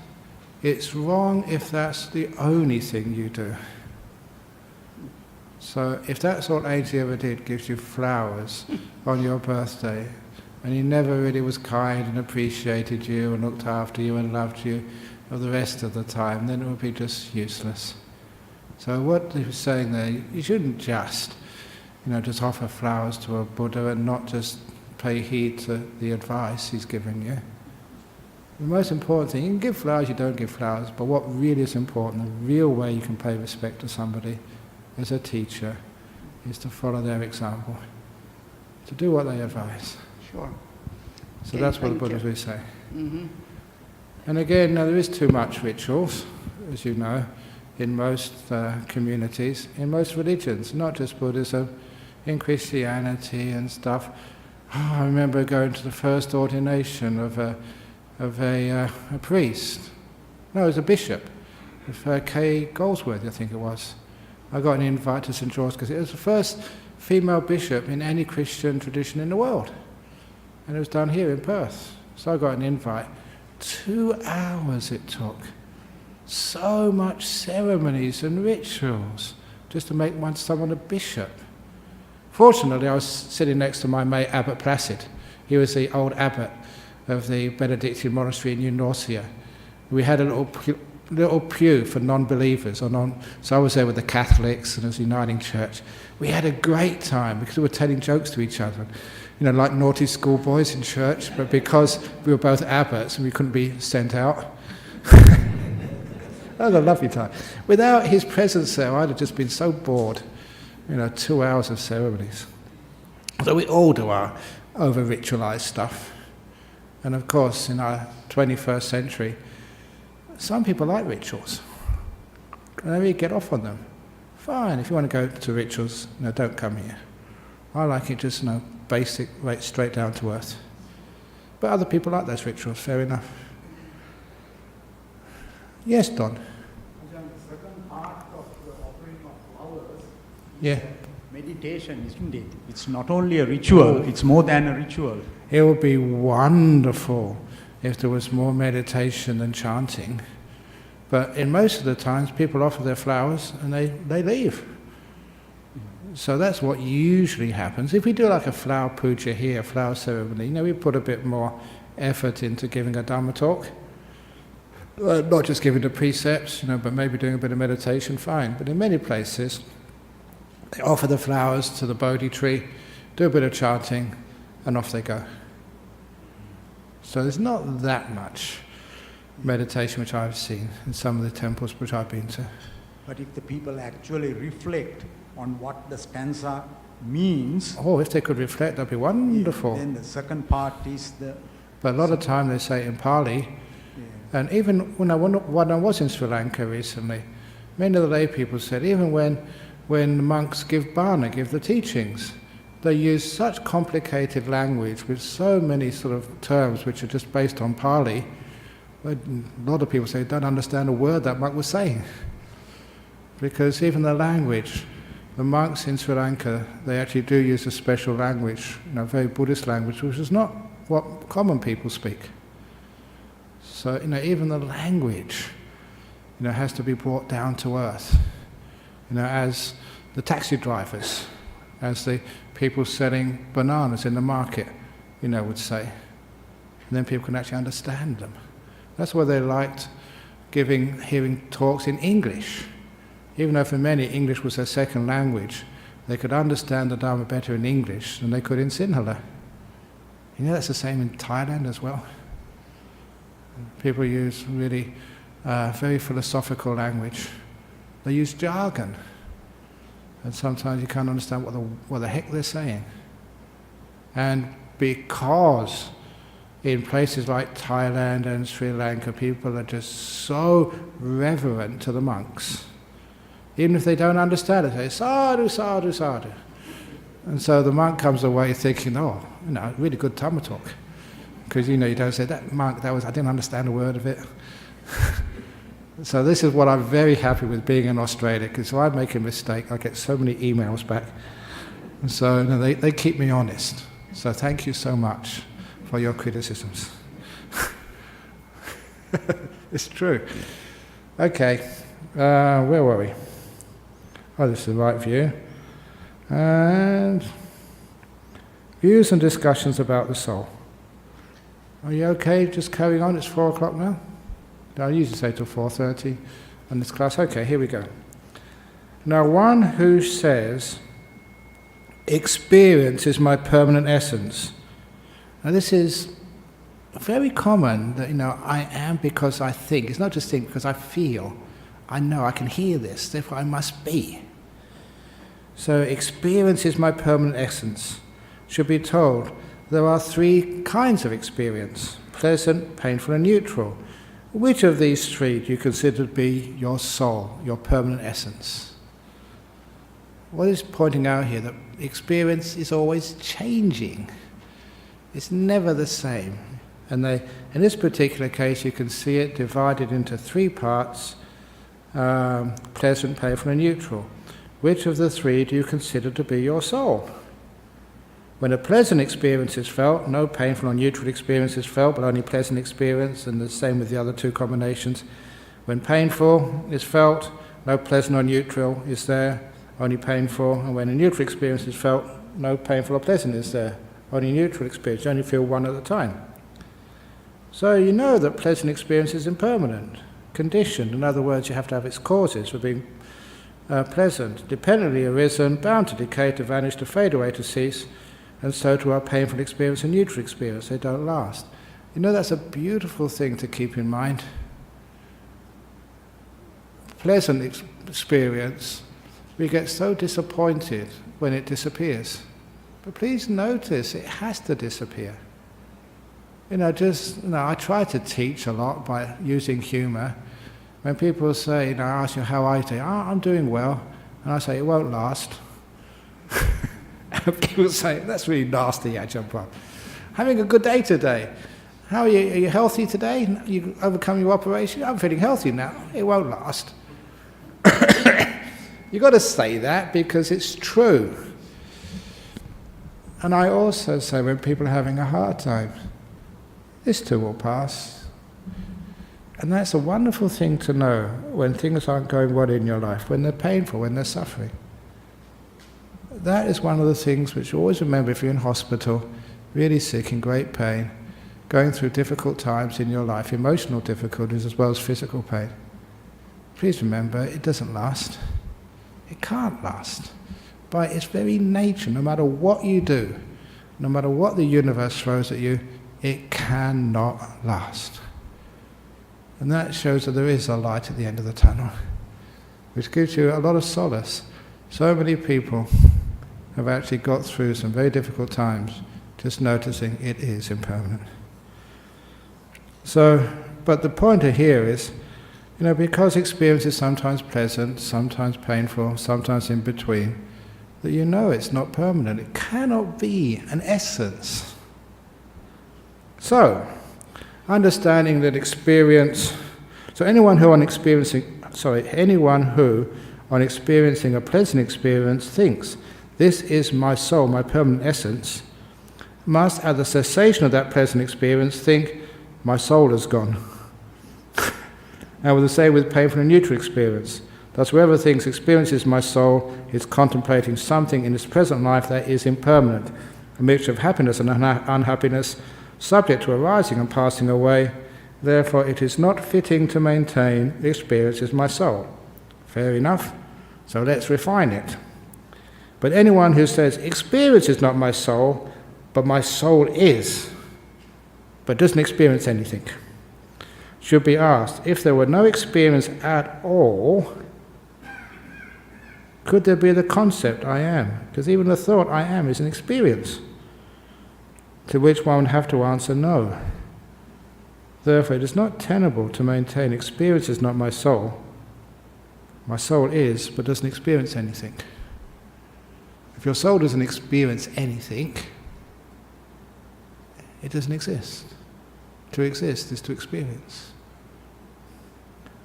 it's wrong if that's the only thing you do. So if that's all Ainsley ever did, gives you flowers on your birthday, and he never really was kind and appreciated you and looked after you and loved you for the rest of the time, then it would be just useless. So what he was saying there, you shouldn't just offer flowers to a Buddha and not just pay heed to the advice he's giving you. The most important thing, you can give flowers, you don't give flowers, but what really is important, the real way you can pay respect to somebody as a teacher, is to follow their example, to do what they advise. Sure. So that's what the Buddha will say. And again, there is too much rituals, as you know, in most communities, in most religions, not just Buddhism, in Christianity and stuff. I remember going to the first ordination of a priest. No, it was a bishop, of K. Goldsworthy, I think it was. I got an invite to St. George because it was the first female bishop in any Christian tradition in the world. And it was done here in Perth. So I got an invite. 2 hours it took. So much ceremonies and rituals just to make someone a bishop. Fortunately, I was sitting next to my mate Abbot Placid. He was the old abbot of the Benedictine monastery in New Norcia. We had a little pew for non-believers, so I was there with the Catholics and it was a uniting church. We had a great time because we were telling jokes to each other, like naughty schoolboys in church, but because we were both abbots and we couldn't be sent out. That was a lovely time. Without his presence there, I'd have just been so bored. 2 hours of ceremonies. So we all do our over-ritualized stuff. And of course, in our 21st century, some people like rituals. And they really get off on them. Fine, if you want to go to rituals, don't come here. I like it just, basic, right, straight down to earth. But other people like those rituals, fair enough. Yes, Don? The second part of the offering of flowers is meditation, isn't it? It's not only a ritual, it's more than a ritual. It would be wonderful if there was more meditation than chanting. But in most of the times, people offer their flowers and they leave. So that's what usually happens. If we do like a flower puja here, a flower ceremony, we put a bit more effort into giving a Dhamma talk. Not just giving the precepts, but maybe doing a bit of meditation, fine. But in many places, they offer the flowers to the Bodhi tree, do a bit of chanting, and off they go. So there's not that much meditation which I've seen in some of the temples which I've been to. But if the people actually reflect on what the stanza means... Oh, if they could reflect, that'd be wonderful. Then the second part is the... But a lot of time they say it in Pali. And even when I was in Sri Lanka recently, many of the lay people said, even when the monks give bhana, give the teachings, they use such complicated language with so many sort of terms which are just based on Pali. A lot of people say they don't understand a word that monk was saying. Because even the language, the monks in Sri Lanka, they actually do use a special language, very Buddhist language, which is not what common people speak. So, even the language, has to be brought down to earth. As the taxi drivers, as the people selling bananas in the market, would say. And then people can actually understand them. That's why they liked hearing talks in English. Even though for many English was their second language, they could understand the Dharma better in English than they could in Sinhala. That's the same in Thailand as well. People use really very philosophical language. They use jargon. And sometimes you can't understand what the heck they're saying. And because in places like Thailand and Sri Lanka, people are just so reverent to the monks. Even if they don't understand it, they say, sadhu, sadhu, sadhu. And so the monk comes away thinking, really good Dhamma talk. Because, you don't say, that monk, I didn't understand a word of it. So this is what I'm very happy with being in Australia, because if I make a mistake, I get so many emails back. And so they keep me honest. So thank you so much for your criticisms. It's true. Okay, where were we? Oh, this is the right view. And views and discussions about the soul. Are you okay just carrying on? It's 4 o'clock now? I usually say till 4:30 in this class. Okay, here we go. Now, one who says, experience is my permanent essence. Now, this is very common that, I am because I think. It's not just think, because I feel. I know, I can hear this, therefore I must be. So, experience is my permanent essence. Should be told, there are 3 kinds of experience: pleasant, painful, and neutral. Which of these 3 do you consider to be your soul, your permanent essence? What is pointing out here that experience is always changing. It's never the same. And in this particular case, you can see it divided into 3 parts, pleasant, painful, and neutral. Which of the 3 do you consider to be your soul? When a pleasant experience is felt, no painful or neutral experience is felt, but only pleasant experience, and the same with the other 2 combinations. When painful is felt, no pleasant or neutral is there, only painful. And when a neutral experience is felt, no painful or pleasant is there, only neutral experience. You only feel one at a time. So you know that pleasant experience is impermanent, conditioned. In other words, you have to have its causes for being pleasant, dependently arisen, bound to decay, to vanish, to fade away, to cease. And so to our painful experience and neutral experience, they don't last. That's a beautiful thing to keep in mind. Pleasant experience, we get so disappointed when it disappears. But please notice, it has to disappear. I try to teach a lot by using humour. When people say, I ask you how I do, I'm doing well, and I say, it won't last. People say, that's really nasty, Ajahn Brahm. Having a good day today. How are you? Are you healthy today? You overcome your operation? I'm feeling healthy now. It won't last. You've got to say that because it's true. And I also say when people are having a hard time, this too will pass. And that's a wonderful thing to know when things aren't going well in your life, when they're painful, when they're suffering. That is one of the things which you always remember if you're in hospital, really sick, in great pain. going through difficult times in your life, emotional difficulties as well as physical pain, please remember it doesn't last. It can't last. By its very nature, no matter what you do, no matter what the universe throws at you, it cannot last. And that shows that there is a light at the end of the tunnel, which gives you a lot of solace. So many people have actually got through some very difficult times just noticing it is impermanent. So, but the pointer here is, because experience is sometimes pleasant, sometimes painful, sometimes in between, that it's not permanent. It cannot be an essence. So, understanding that experience, anyone who on experiencing a pleasant experience thinks, this is my soul, my permanent essence, must at the cessation of that pleasant experience think, my soul has gone. And with the same with painful and neutral experience. Thus whoever thinks experience is my soul is contemplating something in its present life that is impermanent, a mixture of happiness and unhappiness, subject to arising and passing away. Therefore it is not fitting to maintain experience is my soul. Fair enough, so let's refine it. But anyone who says experience is not my soul, but my soul is, but doesn't experience anything, should be asked, if there were no experience at all, could there be the concept I am? Because even the thought I am is an experience, to which one would have to answer no. Therefore it is not tenable to maintain experience is not my soul. My soul is, but doesn't experience anything. If your soul doesn't experience anything, it doesn't exist. To exist is to experience.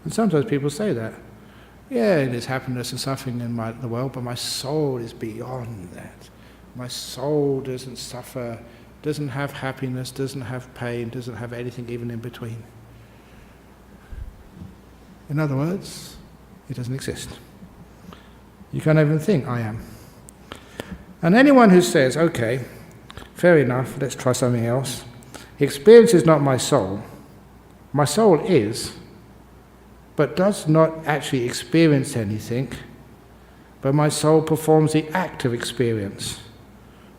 And sometimes people say that. Yeah, there's happiness and suffering in the world, but my soul is beyond that. My soul doesn't suffer, doesn't have happiness, doesn't have pain, doesn't have anything even in between. In other words, it doesn't exist. You can't even think, I am. And anyone who says, okay, fair enough, let's try something else. Experience is not my soul. My soul is, but does not actually experience anything, but my soul performs the act of experience.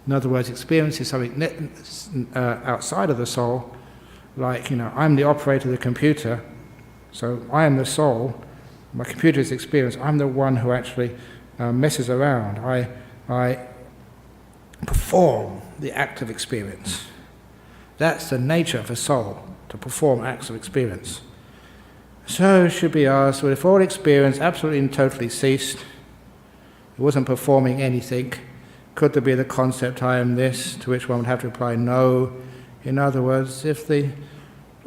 In other words, experience is something outside of the soul, like, I'm the operator of the computer, so I am the soul, my computer is experience, I'm the one who actually messes around. I perform the act of experience. That's the nature of a soul, to perform acts of experience. So it should be asked, well, if all experience absolutely and totally ceased, it wasn't performing anything, could there be the concept, I am this, to which one would have to reply, no. In other words, if the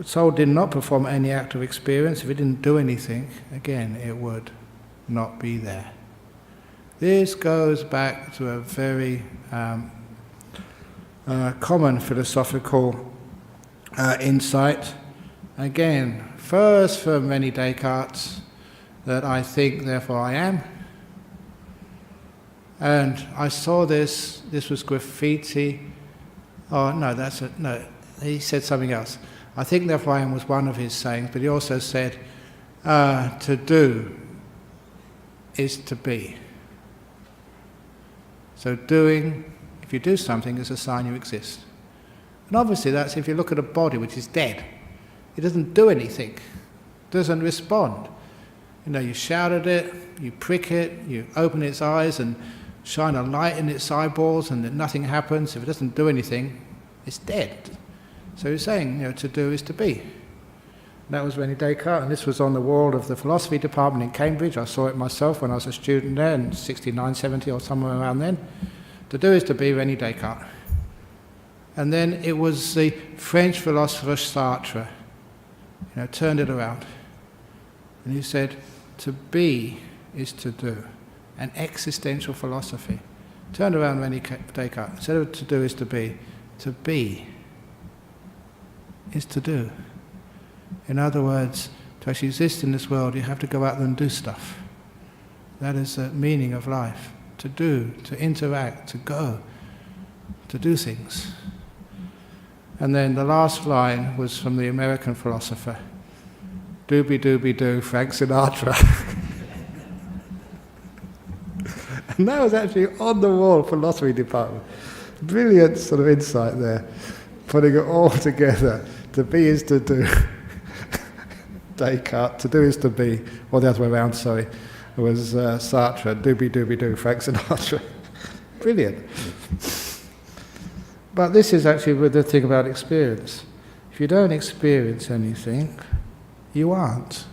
soul did not perform any act of experience, if it didn't do anything, again, it would not be there. This goes back to a very common philosophical insight. Again, first from René Descartes, that I think, therefore I am. And I saw this was graffiti. Oh, no, he said something else. I think, therefore I am was one of his sayings, but he also said, to do is to be. So doing, if you do something, is a sign you exist. And obviously that's if you look at a body which is dead. It doesn't do anything, doesn't respond. You shout at it, you prick it, you open its eyes and shine a light in its eyeballs and then nothing happens. If it doesn't do anything, it's dead. So he's saying, to do is to be. That was René Descartes, and this was on the wall of the philosophy department in Cambridge. I saw it myself when I was a student there in 69, 70 or somewhere around then. To do is to be, René Descartes. And then it was the French philosopher Sartre, turned it around. And he said, to be is to do. An existential philosophy. Turned around René Descartes. Instead of to do is to be is to do. In other words, to actually exist in this world, you have to go out there and do stuff. That is the meaning of life. To do, to interact, to go, to do things. And then the last line was from the American philosopher, doobie-doobie-doo, Frank Sinatra. And that was actually on the wall philosophy department. Brilliant sort of insight there, putting it all together. To be is to do. Descartes, to do is to be, or the other way around, sorry. It was Sartre, doobie-doobie-doo, Frank Sinatra. Brilliant. But this is actually the thing about experience. If you don't experience anything, you aren't.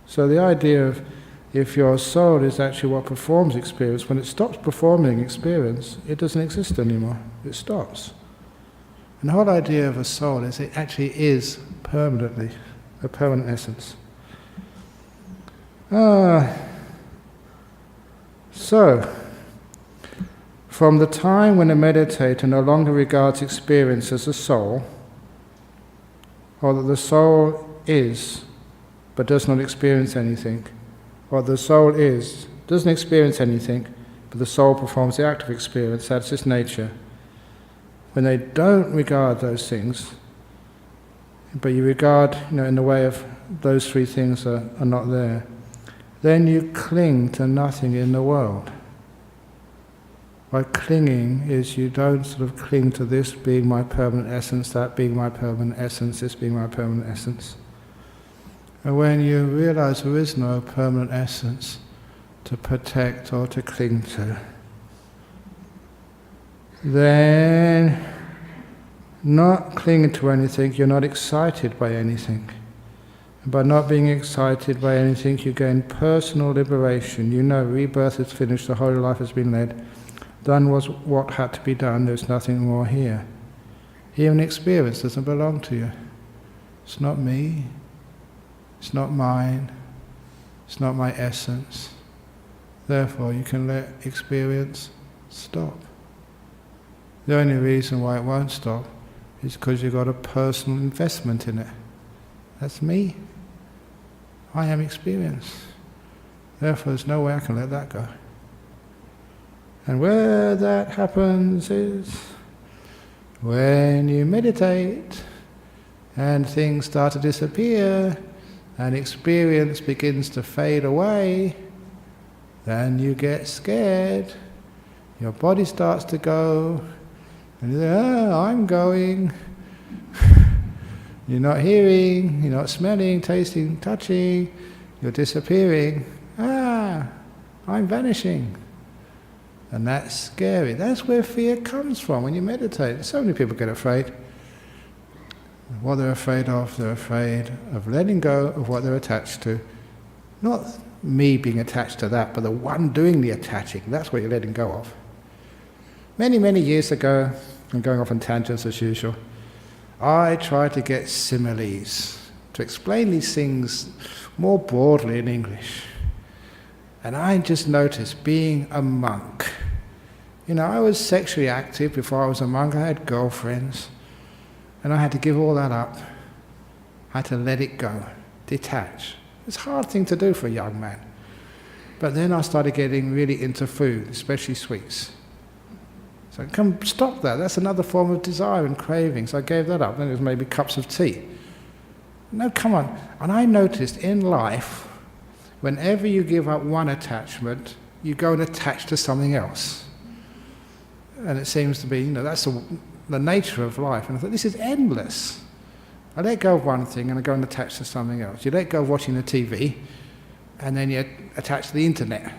So the idea of if your soul is actually what performs experience, when it stops performing experience, it doesn't exist anymore. It stops. And the whole idea of a soul is it actually is permanently, a permanent essence. So, from the time when a meditator no longer regards experience as a soul, or that the soul is, but does not experience anything, or the soul is, doesn't experience anything, but the soul performs the act of experience, that's its nature. When they don't regard those things, but you regard, in the way of those three things are not there, then you cling to nothing in the world. By clinging is you don't sort of cling to this being my permanent essence, that being my permanent essence, this being my permanent essence. And when you realize there is no permanent essence to protect or to cling to, then not clinging to anything, you're not excited by anything. And by not being excited by anything, you gain personal liberation. You know rebirth is finished, the whole life has been led. Done was what had to be done, there's nothing more here. Even experience doesn't belong to you. It's not me, it's not mine, it's not my essence. Therefore you can let experience stop. The only reason why it won't stop is because you've got a personal investment in it. That's me. I am experience. Therefore there's no way I can let that go. And where that happens is when you meditate and things start to disappear and experience begins to fade away, then you get scared, your body starts to go, and you say, I'm going. You're not hearing, you're not smelling, tasting, touching, you're disappearing. I'm vanishing. And that's scary. That's where fear comes from when you meditate. So many people get afraid. What they're afraid of letting go of what they're attached to. Not me being attached to that, but the one doing the attaching. That's what you're letting go of. Many, many years ago, I'm going off on tangents as usual, I tried to get similes to explain these things more broadly in English. And I just noticed, being a monk, I was sexually active before I was a monk. I had girlfriends, and I had to give all that up. I had to let it go, detach. It's a hard thing to do for a young man. But then I started getting really into food, especially sweets. So come stop that. That's another form of desire and craving. So I gave that up. Then it was maybe cups of tea. No, come on. And I noticed in life, whenever you give up one attachment, you go and attach to something else. And it seems to be, that's the nature of life. And I thought, this is endless. I let go of one thing and I go and attach to something else. You let go of watching the TV, and then you attach to the internet.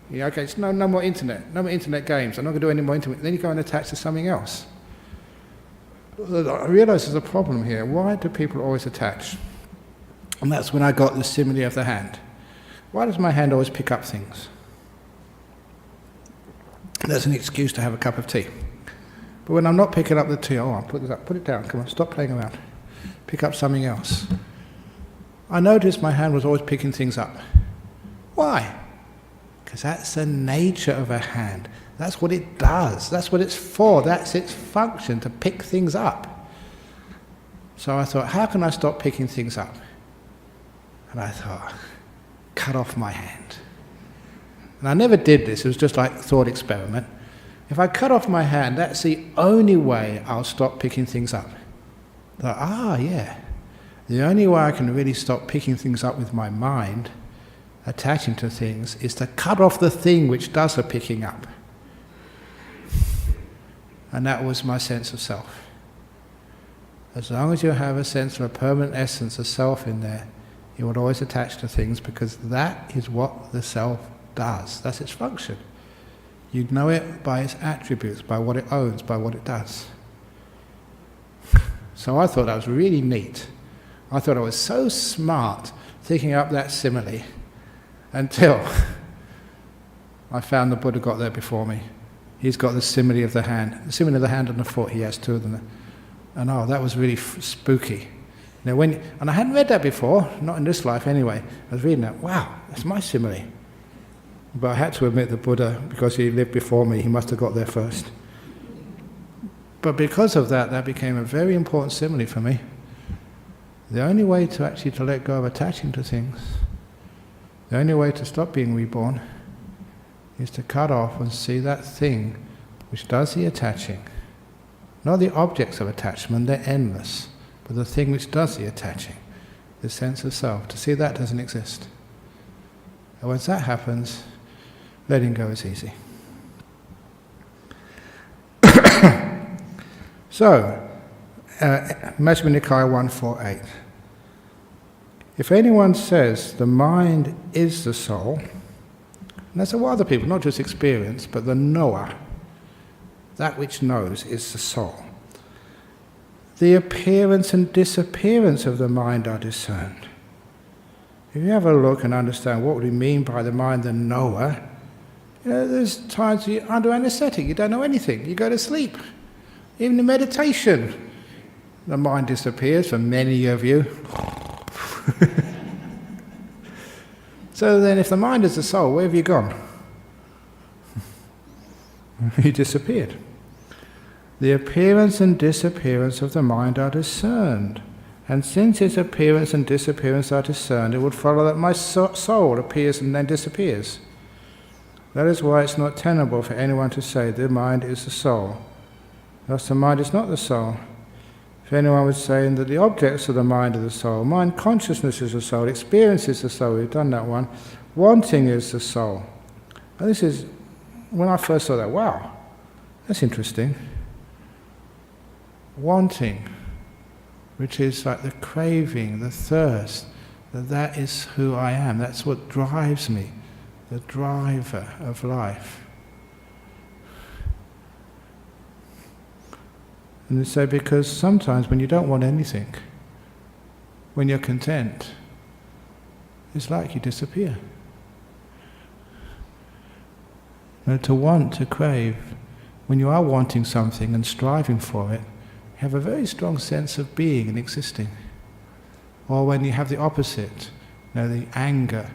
Okay, it's no more internet, no more internet games. I'm not going to do any more internet. Then you go and attach to something else. I realise there's a problem here. Why do people always attach? And that's when I got the simile of the hand. Why does my hand always pick up things? That's an excuse to have a cup of tea. But when I'm not picking up the tea, I'll put this up, put it down, come on, stop playing around. Pick up something else. I noticed my hand was always picking things up. Why? Because that's the nature of a hand. That's what it does. That's what it's for. That's its function, to pick things up. So I thought, how can I stop picking things up? And I thought, cut off my hand. And I never did this, it was just like a thought experiment. If I cut off my hand, that's the only way I'll stop picking things up. The only way I can really stop picking things up with my mind, attaching to things, is to cut off the thing which does the picking up. And that was my sense of self. As long as you have a sense of a permanent essence of self in there, you will always attach to things, because that is what the self does. That's its function. You know it by its attributes, by what it owns, by what it does. So I thought that was really neat. I thought I was so smart thinking up that simile, until I found the Buddha got there before me. He's got the simile of the hand. The simile of the hand and the foot, he has two of them. And that was really spooky. Now and I hadn't read that before, not in this life anyway. I was reading that, wow, that's my simile. But I had to admit the Buddha, because he lived before me, he must have got there first. But because of that, that became a very important simile for me. The only way to let go of attaching to things, the only way to stop being reborn, is to cut off and see that thing which does the attaching. Not the objects of attachment, they're endless, but the thing which does the attaching, the sense of self, to see that doesn't exist. And once that happens, letting go is easy. So, Majjhima Nikaya 148. If anyone says the mind is the soul, and that's what other people, not just experience, but the knower, that which knows is the soul. The appearance and disappearance of the mind are discerned. If you have a look and understand what we mean by the mind, the knower, there's times you're under anesthetic, you don't know anything, you go to sleep. Even in meditation, the mind disappears for many of you. So then if the mind is the soul, where have you gone? You disappeared. The appearance and disappearance of the mind are discerned. And since its appearance and disappearance are discerned, it would follow that my soul appears and then disappears. That is why it's not tenable for anyone to say the mind is the soul. Thus the mind is not the soul. If anyone was saying that the objects of the mind are the soul, mind consciousness is the soul, experience is the soul, we've done that one, wanting is the soul. And this is, when I first saw that, wow, that's interesting. Wanting, which is like the craving, the thirst, that is who I am, that's what drives me, the driver of life. And they say because sometimes when you don't want anything, when you're content, it's like you disappear. To want, to crave, when you are wanting something and striving for it, you have a very strong sense of being and existing. Or when you have the opposite, the anger,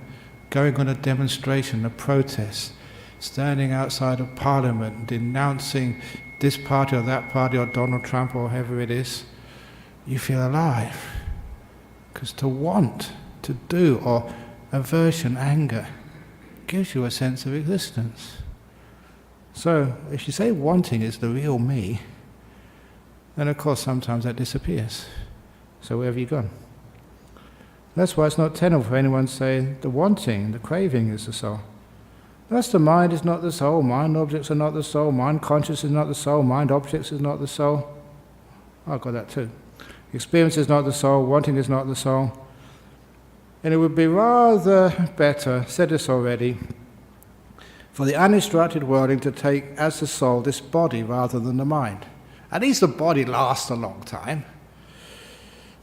going on a demonstration, a protest, standing outside of Parliament, denouncing this party or that party or Donald Trump or whoever it is, you feel alive. Because to want, to do, or aversion, anger, gives you a sense of existence. So if you say wanting is the real me, then of course sometimes that disappears. So where have you gone? That's why it's not tenable for anyone to say the wanting, the craving is the soul. Thus the mind is not the soul, mind objects are not the soul, mind conscious is not the soul, mind objects is not the soul. I've got that too. Experience is not the soul, wanting is not the soul. And it would be rather better, said this already, for the uninstructed worldling to take as the soul this body rather than the mind. At least the body lasts a long time,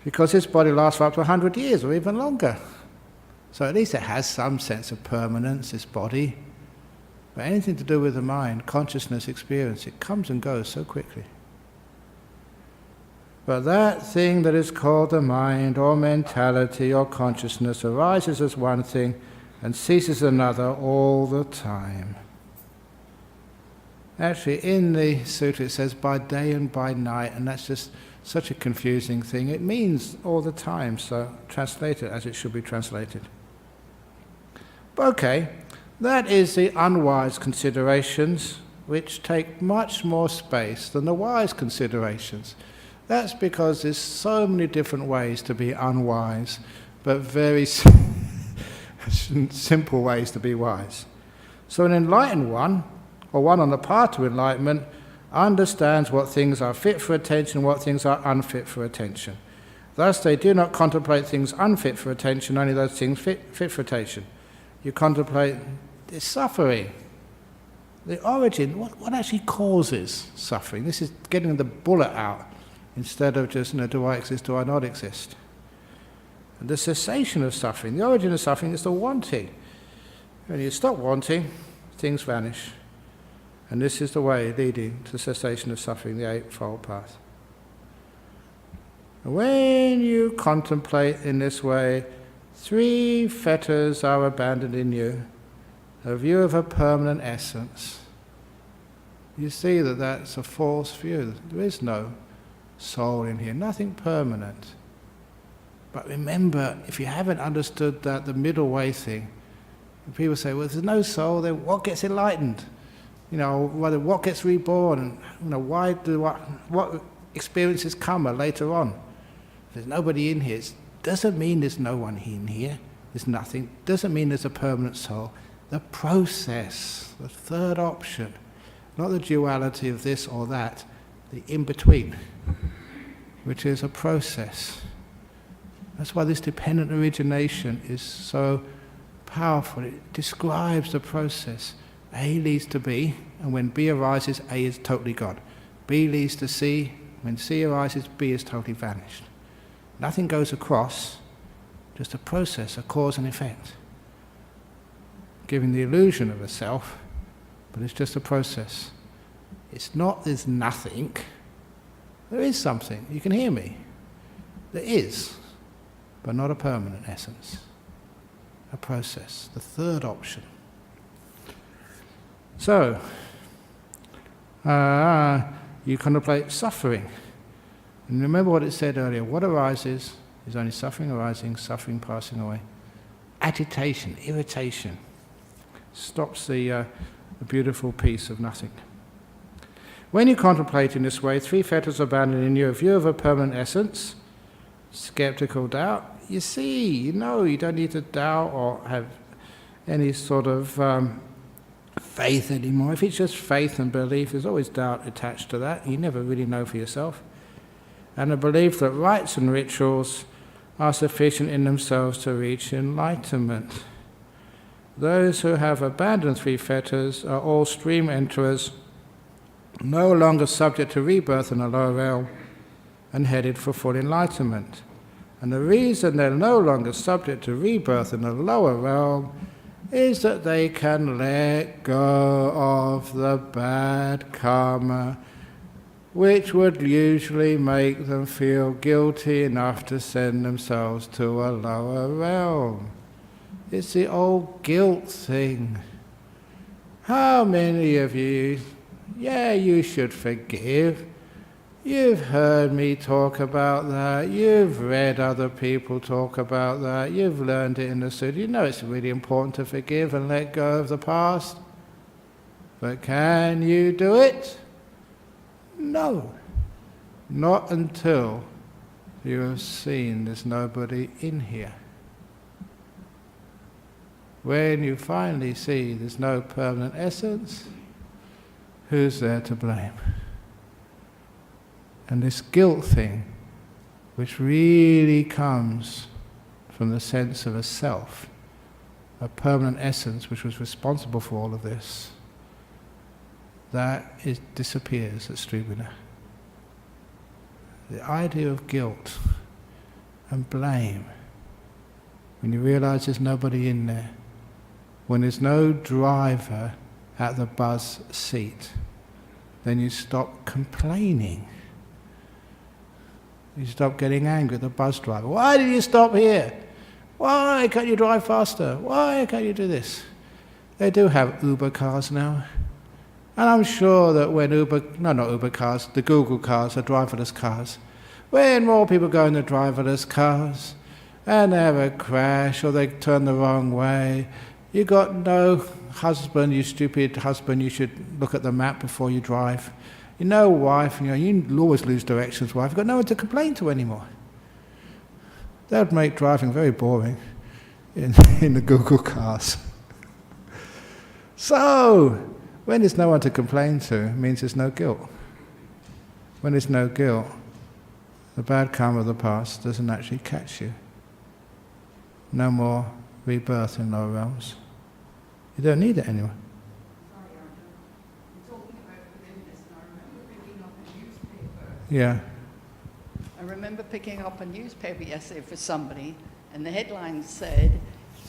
because this body lasts for up to 100 years or even longer. So at least it has some sense of permanence, this body. But anything to do with the mind, consciousness, experience, it comes and goes so quickly. But that thing that is called the mind or mentality or consciousness arises as one thing and ceases another all the time. Actually, in the sutra it says by day and by night, and that's just such a confusing thing. It means all the time, so translate it as it should be translated. But okay, that is the unwise considerations which take much more space than the wise considerations. That's because there's so many different ways to be unwise, but very simple ways to be wise. So an enlightened one, or one on the path to enlightenment, understands what things are fit for attention, what things are unfit for attention. Thus they do not contemplate things unfit for attention, only those things fit for attention. You contemplate the suffering, the origin, what actually causes suffering. This is getting the bullet out instead of just, do I exist, do I not exist? And the cessation of suffering, the origin of suffering is the wanting. When you stop wanting, things vanish. And this is the way leading to cessation of suffering, the Eightfold Path. When you contemplate in this way, 3 fetters are abandoned in you, a view of a permanent essence. You see that that's a false view. There is no soul in here, nothing permanent. But remember, if you haven't understood that, the middle way thing, people say, well, if there's no soul, then what gets enlightened? What gets reborn? What experiences come later on? If there's nobody in here, it doesn't mean there's no one in here. There's nothing. Doesn't mean there's a permanent soul. The process, the third option, not the duality of this or that, the in-between, which is a process. That's why this dependent origination is so powerful. It describes the process. A leads to B, and when B arises, A is totally God. B leads to C, when C arises, B is totally vanished. Nothing goes across, just a process, a cause and effect, giving the illusion of a self, but it's just a process. It's not there's nothing, there is something. You can hear me. There is, but not a permanent essence. A process, the third option. So, you contemplate suffering. And remember what it said earlier, what arises is only suffering arising, suffering passing away. Agitation, irritation, stops the beautiful peace of nothing. When you contemplate in this way, 3 fetters abandoned in you, a view of a permanent essence, skeptical doubt, you see, you don't need to doubt or have any sort of faith anymore. If it's just faith and belief, there's always doubt attached to that. You never really know for yourself. And a belief that rites and rituals are sufficient in themselves to reach enlightenment. Those who have abandoned 3 fetters are all stream enterers, no longer subject to rebirth in a lower realm, and headed for full enlightenment. And the reason they're no longer subject to rebirth in a lower realm is that they can let go of the bad karma, which would usually make them feel guilty enough to send themselves to a lower realm. It's the old guilt thing. How many of you, you should forgive. You've heard me talk about that. You've read other people talk about that. You've learned it in the Sutta. You know it's really important to forgive and let go of the past. But can you do it? No. Not until you have seen there's nobody in here. When you finally see there's no permanent essence, who's there to blame? And this guilt thing, which really comes from the sense of a self, a permanent essence which was responsible for all of this, disappears at Stribuna. The idea of guilt and blame, when you realize there's nobody in there, when there's no driver at the bus seat, then you stop complaining. You stop getting angry at the bus driver. Why did you stop here? Why can't you drive faster? Why can't you do this? They do have Uber cars now. And I'm sure that when not Uber cars, the Google cars, the driverless cars, when more people go in the driverless cars and they have a crash or they turn the wrong way, You got no husband, you stupid husband, you should look at the map before you drive. You know wife, you always lose directions, wife. You've got no one to complain to anymore. That would make driving very boring in the Google cars. So, when there's no one to complain to, it means there's no guilt. When there's no guilt, the bad karma of the past doesn't actually catch you. No more rebirth in lower realms. You don't need it anymore. Yeah. I remember picking up a newspaper yesterday for somebody, and the headline said,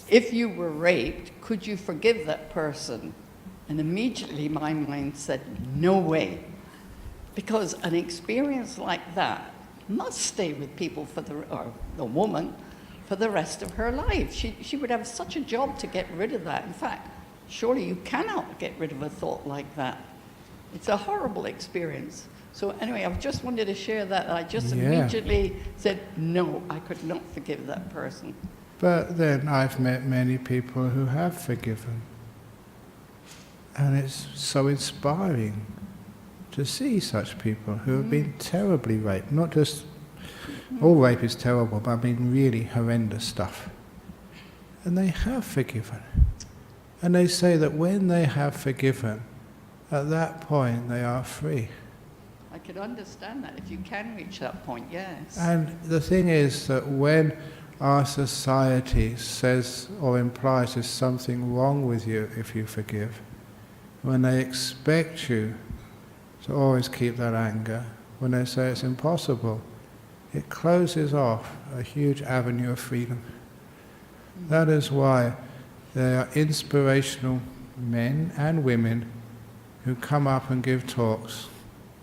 "If you were raped, could you forgive that person?" And immediately my mind said, no way. Because an experience like that must stay with people or the woman, for the rest of her life. She would have such a job to get rid of that. In fact, surely you cannot get rid of a thought like that. It's a horrible experience. So anyway, I just wanted to share that. I just immediately said, no, I could not forgive that person. But then I've met many people who have forgiven. And it's so inspiring to see such people who have been terribly raped. Not just, all rape is terrible, but I mean really horrendous stuff. And they have forgiven. And they say that when they have forgiven, at that point they are free. I could understand that, if you can reach that point, yes. And the thing is that when our society says or implies there's something wrong with you if you forgive, when they expect you to always keep that anger, when they say it's impossible, it closes off a huge avenue of freedom. That is why there are inspirational men and women who come up and give talks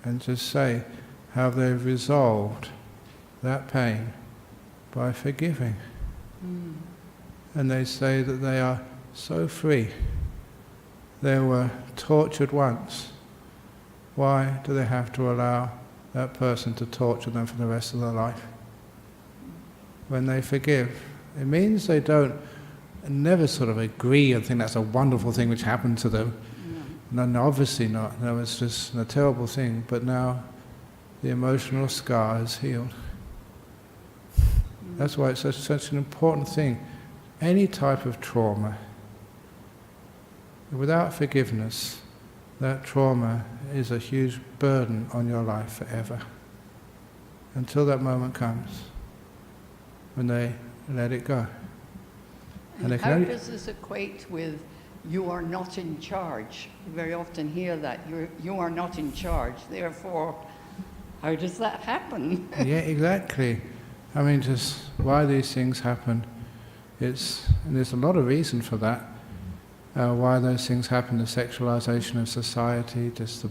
and just say how they've resolved that pain by forgiving. And they say that they are so free. They were tortured once. Why do they have to allow that person to torture them for the rest of their life? When they forgive, it means they don't never sort of agree and think that's a wonderful thing which happened to them. No, obviously not. No, it's just a terrible thing. But now the emotional scar is healed. That's why it's such an important thing. Any type of trauma, without forgiveness, that trauma is a huge burden on your life forever. Until that moment comes when they let it go. And how does this equate with you are not in charge? You very often hear that, you are not in charge, therefore, how does that happen? Yeah, exactly. I mean, just why these things happen, and there's a lot of reason for that. Why those things happen, the sexualization of society, just the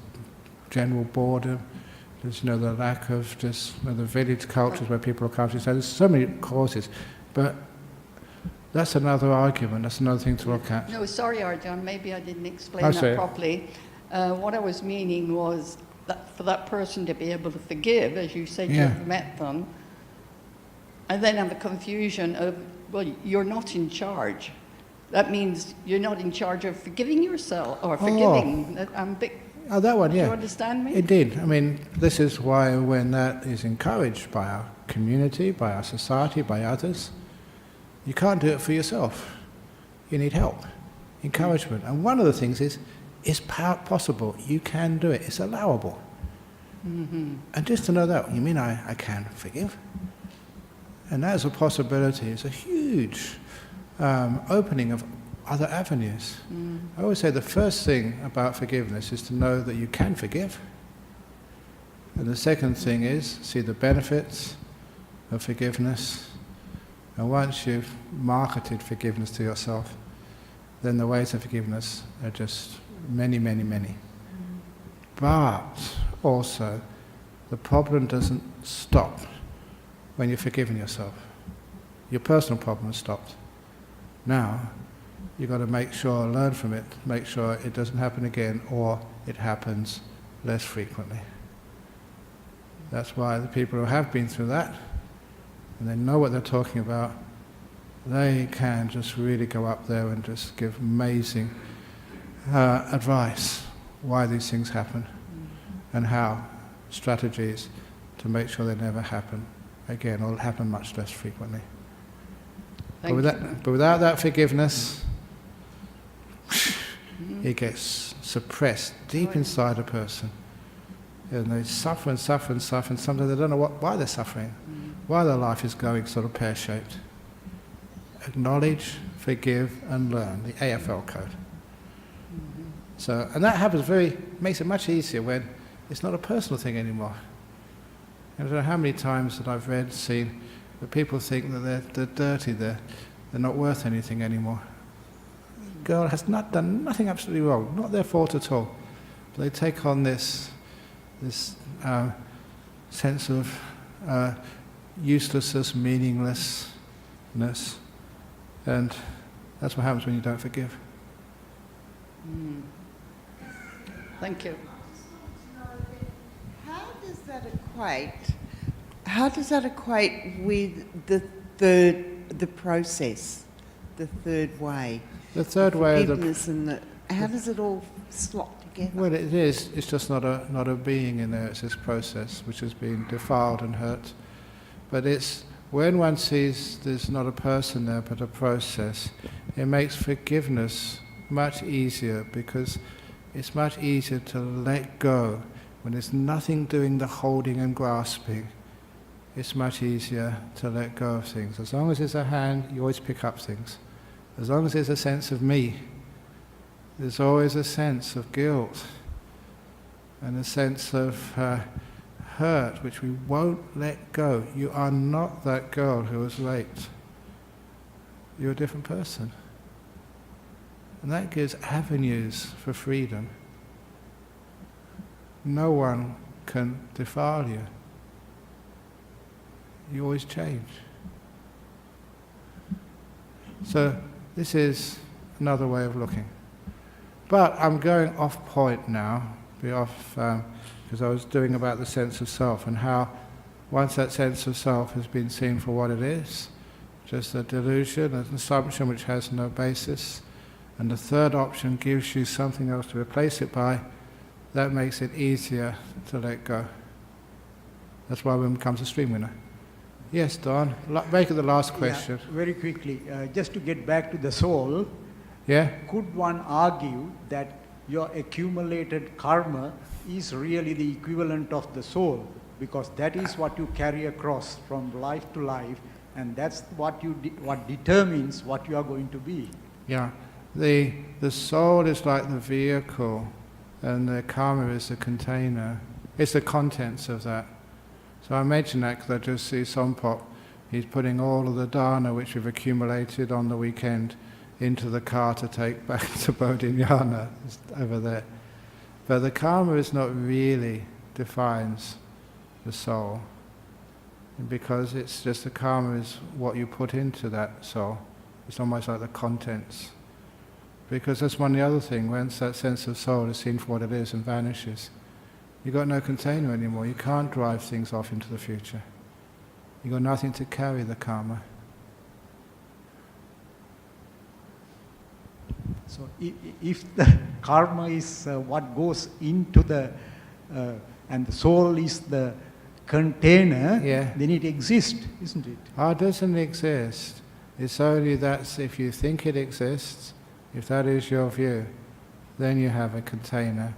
general boredom, just the lack of just the village cultures where people are coming. So there's so many causes, but that's another argument. That's another thing to look at. No, sorry, Ajahn, maybe I didn't explain that properly. What I was meaning was that for that person to be able to forgive, as you said, you've met them, and then have a confusion of, well, you're not in charge. That means you're not in charge of forgiving yourself, or forgiving. That one, yeah. Do you understand me? Indeed. I mean, this is why when that is encouraged by our community, by our society, by others, you can't do it for yourself. You need help, encouragement. And one of the things is, it's possible. You can do it. It's allowable. And just to know that, you mean I can forgive? And that is a possibility. It's a huge opening of other avenues. I always say the first thing about forgiveness is to know that you can forgive. And the second thing is see the benefits of forgiveness. And once you've marketed forgiveness to yourself, then the ways of forgiveness are just many, many, many. But also, the problem doesn't stop when you've forgiven yourself. Your personal problem has stopped. Now, you've got to make sure, learn from it, make sure it doesn't happen again, or it happens less frequently. That's why the people who have been through that, and they know what they're talking about, they can just really go up there and just give amazing advice why these things happen and how strategies to make sure they never happen again, or happen much less frequently. But without that forgiveness, it gets suppressed deep inside a person. And they suffer and suffer and suffer, and sometimes they don't know why they're suffering, why their life is going sort of pear-shaped. Acknowledge, forgive, and learn, the AFL code. So, and that happens makes it much easier when it's not a personal thing anymore. I don't know how many times that I've seen that people think that they're dirty, they're not worth anything anymore. The girl has done nothing absolutely wrong, not their fault at all. But they take on this sense of uselessness, meaninglessness, and that's what happens when you don't forgive. Thank you. How does that equate with the process, the third way? The third way of forgiveness and how does it all slot together? Well, it is. It's just not a being in there. It's this process which has been defiled and hurt. But it's when one sees there's not a person there but a process, it makes forgiveness much easier, because it's much easier to let go when there's nothing doing the holding and grasping. It's much easier to let go of things. As long as there's a hand, you always pick up things. As long as there's a sense of me, there's always a sense of guilt and a sense of hurt, which we won't let go. You are not that girl who was raped. You're a different person. And that gives avenues for freedom. No one can defile you. You always change. So this is another way of looking. But I'm going off point now, because I was doing about the sense of self and how once that sense of self has been seen for what it is, just a delusion, an assumption which has no basis, and the third option gives you something else to replace it by, that makes it easier to let go. That's why one becomes a stream winner. Yes, Don, make it the last question. Yeah, very quickly, just to get back to the soul, could one argue that your accumulated karma is really the equivalent of the soul, because that is what you carry across from life to life, and that's what determines what you are going to be. Yeah, the soul is like the vehicle, and the karma is the container. It's the contents of that. So I mention that because I just see Sompop, he's putting all of the dana which we've accumulated on the weekend into the car to take back to Viññāna, over there. But the karma is not really defines the soul, because it's just the karma is what you put into that soul. It's almost like the contents. Because that's one of the other things, once that sense of soul is seen for what it is and vanishes, you've got no container anymore. You can't drive things off into the future. You've got nothing to carry the karma. So if the karma is what goes into the, and the soul is the container, then it exists, isn't it? It doesn't exist. It's only that if you think it exists, if that is your view, then you have a container,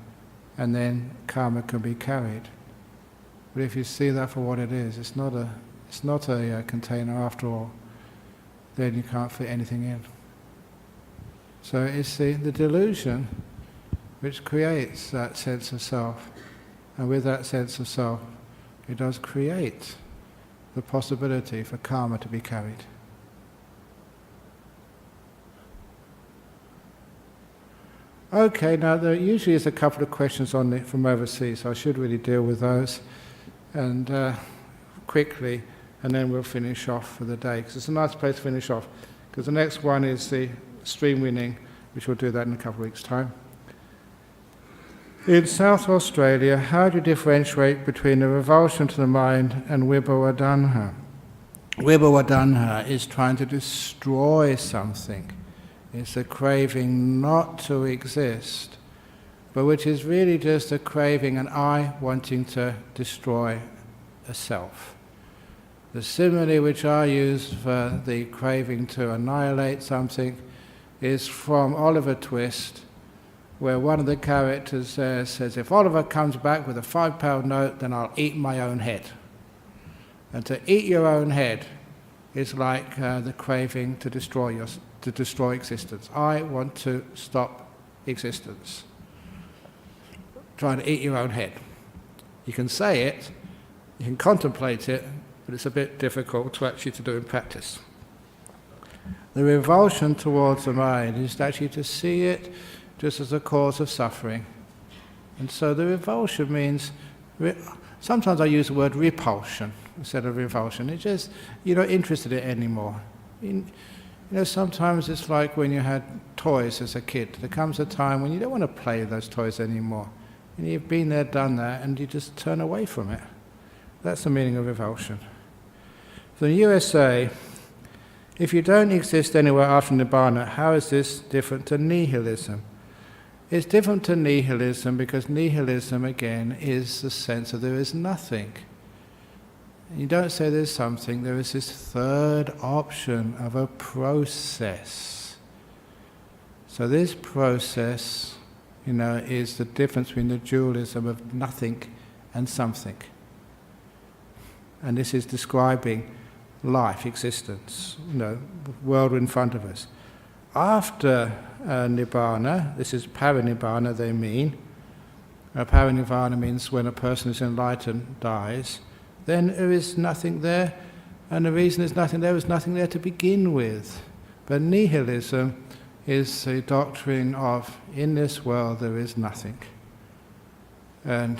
and then karma can be carried. But if you see that for what it is, it's not a container after all, then you can't fit anything in. So it's the delusion which creates that sense of self, and with that sense of self, it does create the possibility for karma to be carried. Okay, now there usually is a couple of questions from overseas, so I should really deal with those and quickly, and then we'll finish off for the day, because it's a nice place to finish off, because the next one is the stream winning, which we'll do that in a couple of weeks' time. In South Australia, how do you differentiate between the revulsion to the mind and vibhava danha? Vibhavadanha is trying to destroy something. It's a craving not to exist, but which is really just a craving, an I wanting to destroy a self. The simile which I use for the craving to annihilate something is from Oliver Twist, where one of the characters there says, if Oliver comes back with a £5 note, then I'll eat my own head. And to eat your own head is like the craving to destroy existence. I want to stop existence. Trying to eat your own head. You can say it, you can contemplate it, but it's a bit difficult to actually to do in practice. The revulsion towards the mind is actually to see it just as a cause of suffering. And so the revulsion means, sometimes I use the word repulsion instead of revulsion. It's just, you're not interested in it anymore. You know, sometimes it's like when you had toys as a kid. There comes a time when you don't want to play with those toys anymore. And you've been there, done that, and you just turn away from it. That's the meaning of revulsion. So in the USA, if you don't exist anywhere after Nibbana, how is this different to nihilism? It's different to nihilism because nihilism, again, is the sense that there is nothing. You don't say there's something, there is this third option of a process. So this process, is the difference between the dualism of nothing and something. And this is describing life, existence, world in front of us. After Nibbana, this is parinibbana they mean. Parinibbana means when a person is enlightened dies, then there is nothing there, and the reason there's nothing there is nothing there to begin with. But nihilism is the doctrine of, in this world there is nothing. And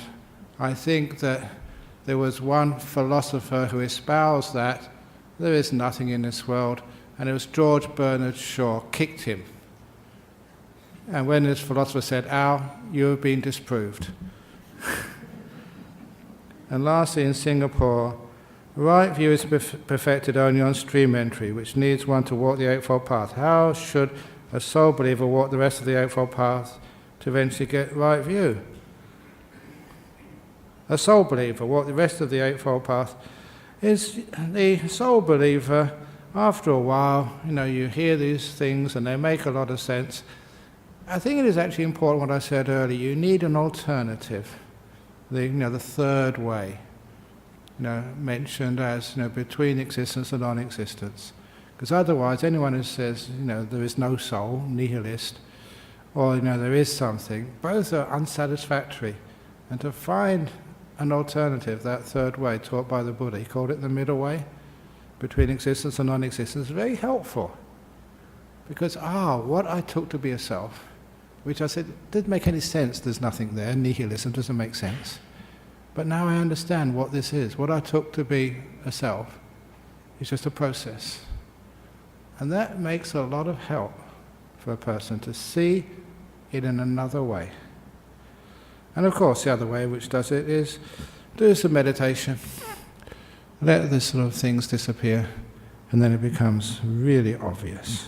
I think that there was one philosopher who espoused that there is nothing in this world, and it was George Bernard Shaw, kicked him. And when this philosopher said, Al, you have been disproved. And lastly, in Singapore, right view is perfected only on stream entry, which needs one to walk the Eightfold Path. How should a soul believer walk the rest of the Eightfold Path to eventually get right view? A soul believer walk the rest of the Eightfold Path is the soul believer. After a while, you hear these things and they make a lot of sense. I think it is actually important what I said earlier. You need an alternative, the third way, mentioned as between existence and non-existence. Because otherwise, anyone who says there is no soul, nihilist, or there is something, both are unsatisfactory. And to find an alternative, that third way taught by the Buddha, he called it the middle way, between existence and non-existence, is very helpful. Because, what I took to be a self, which I said didn't make any sense, there's nothing there, nihilism doesn't make sense. But now I understand what this is. What I took to be a self is just a process. And that makes a lot of help for a person to see it in another way. And of course, the other way which does it is do some meditation. Let the sort of things disappear, and then it becomes really obvious.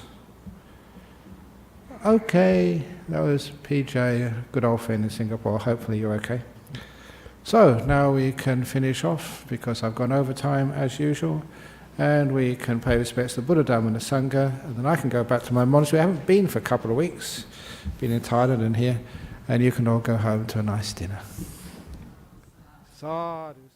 Okay, that was PJ, a good old friend in Singapore. Hopefully you're okay. So now we can finish off, because I've gone over time as usual, and we can pay respects to the Buddha, Dhamma and the Sangha, and then I can go back to my monastery. I haven't been for a couple of weeks, been in Thailand and here, and you can all go home to a nice dinner. Sadhu.